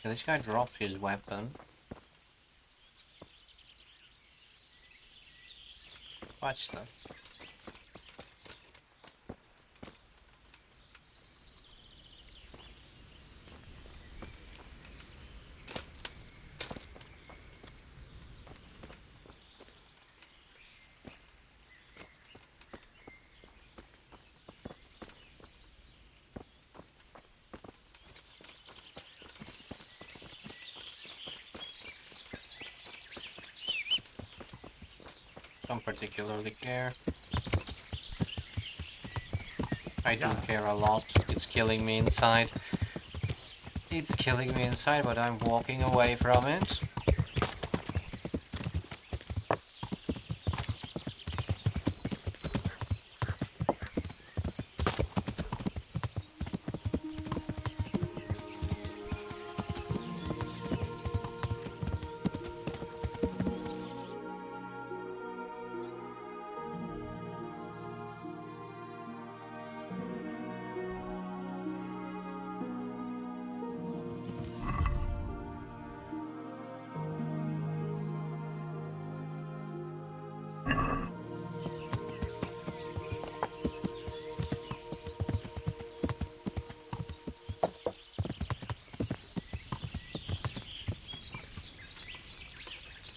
This guy dropped his weapon. Watch them. Don't particularly care. I do care a lot. It's killing me inside. It's killing me inside, but I'm walking away from it.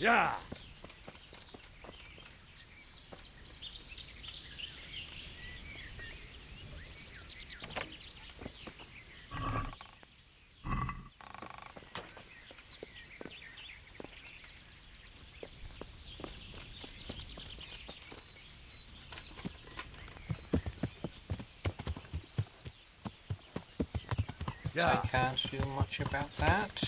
Yeah. So I can't do much about that.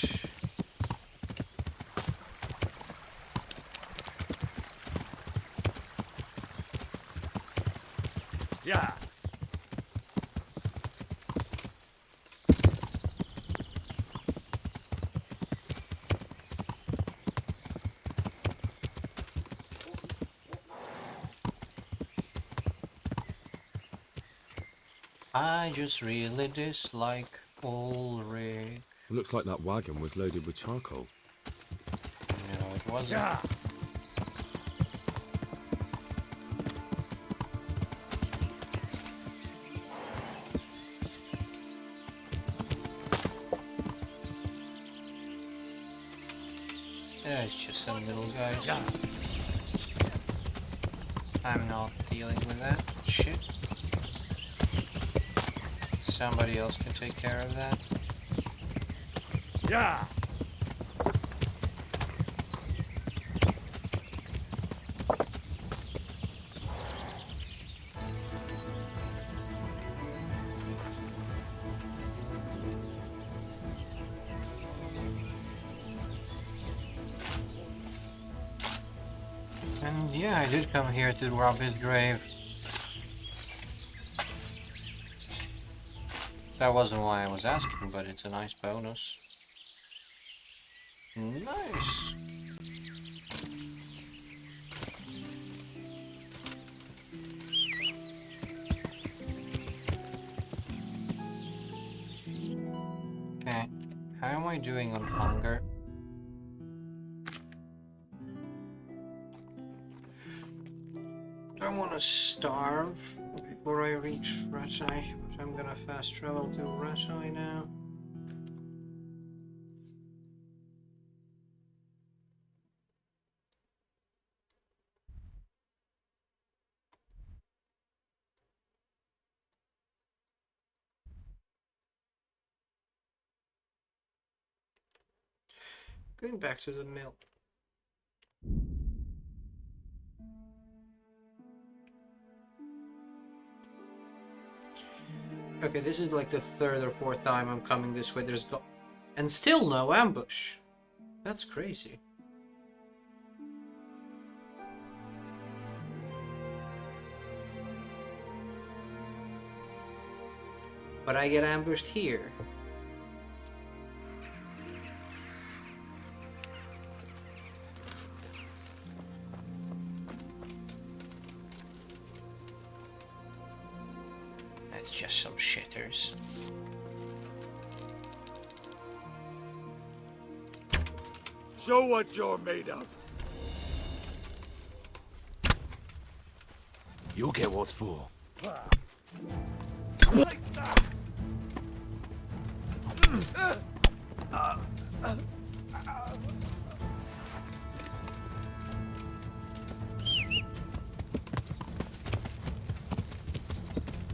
Yeah. I just really dislike Ulrich. Looks like that wagon was loaded with charcoal. No, it wasn't. Yeah. It's just some little guys. Yeah. I'm not dealing with that shit. Somebody else can take care of that. Yeah. And yeah, I did come here to rob his grave. That wasn't why I was asking, but it's a nice bonus. Nice! Okay, how am I doing on hunger? Do I want to starve before I reach Ratai? But I'm gonna fast travel to Ratai now. Going back to the mill. Okay, this is like the third or fourth time I'm coming this way. And still no ambush. That's crazy. But I get ambushed here. it's just some shitters. Show what you're made of. You'll get what's for.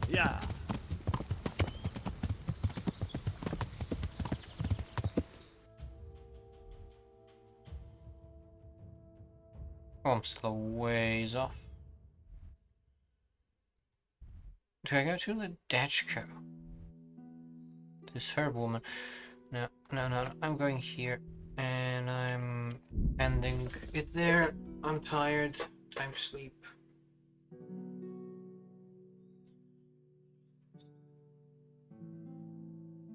Yeah. Oh, I'm still a ways off. Do I go to the Dachko? This herb woman. No, no, no, I'm going here. And I'm ending it there. I'm tired. Time to sleep.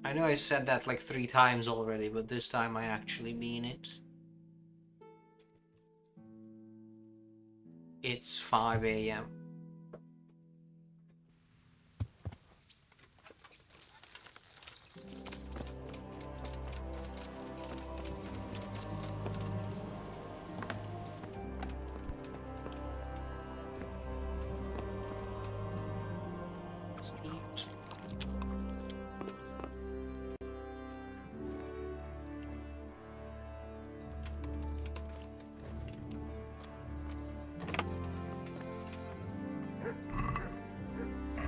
I know I said that like 3 times already, but this time I actually mean it. It's 5 a.m. Let's eat.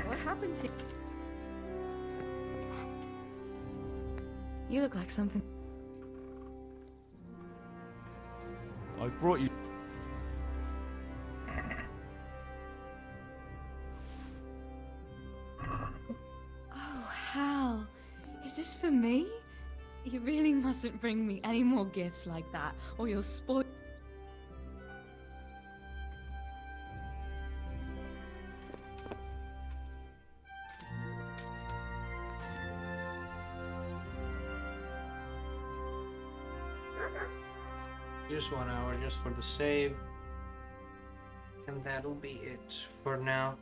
What happened to you? You look like something. I've brought you. Oh, Hal. Is this for me? You really mustn't bring me any more gifts like that, or you'll spoil. Just 1 hour just for the save. And that'll be it for now.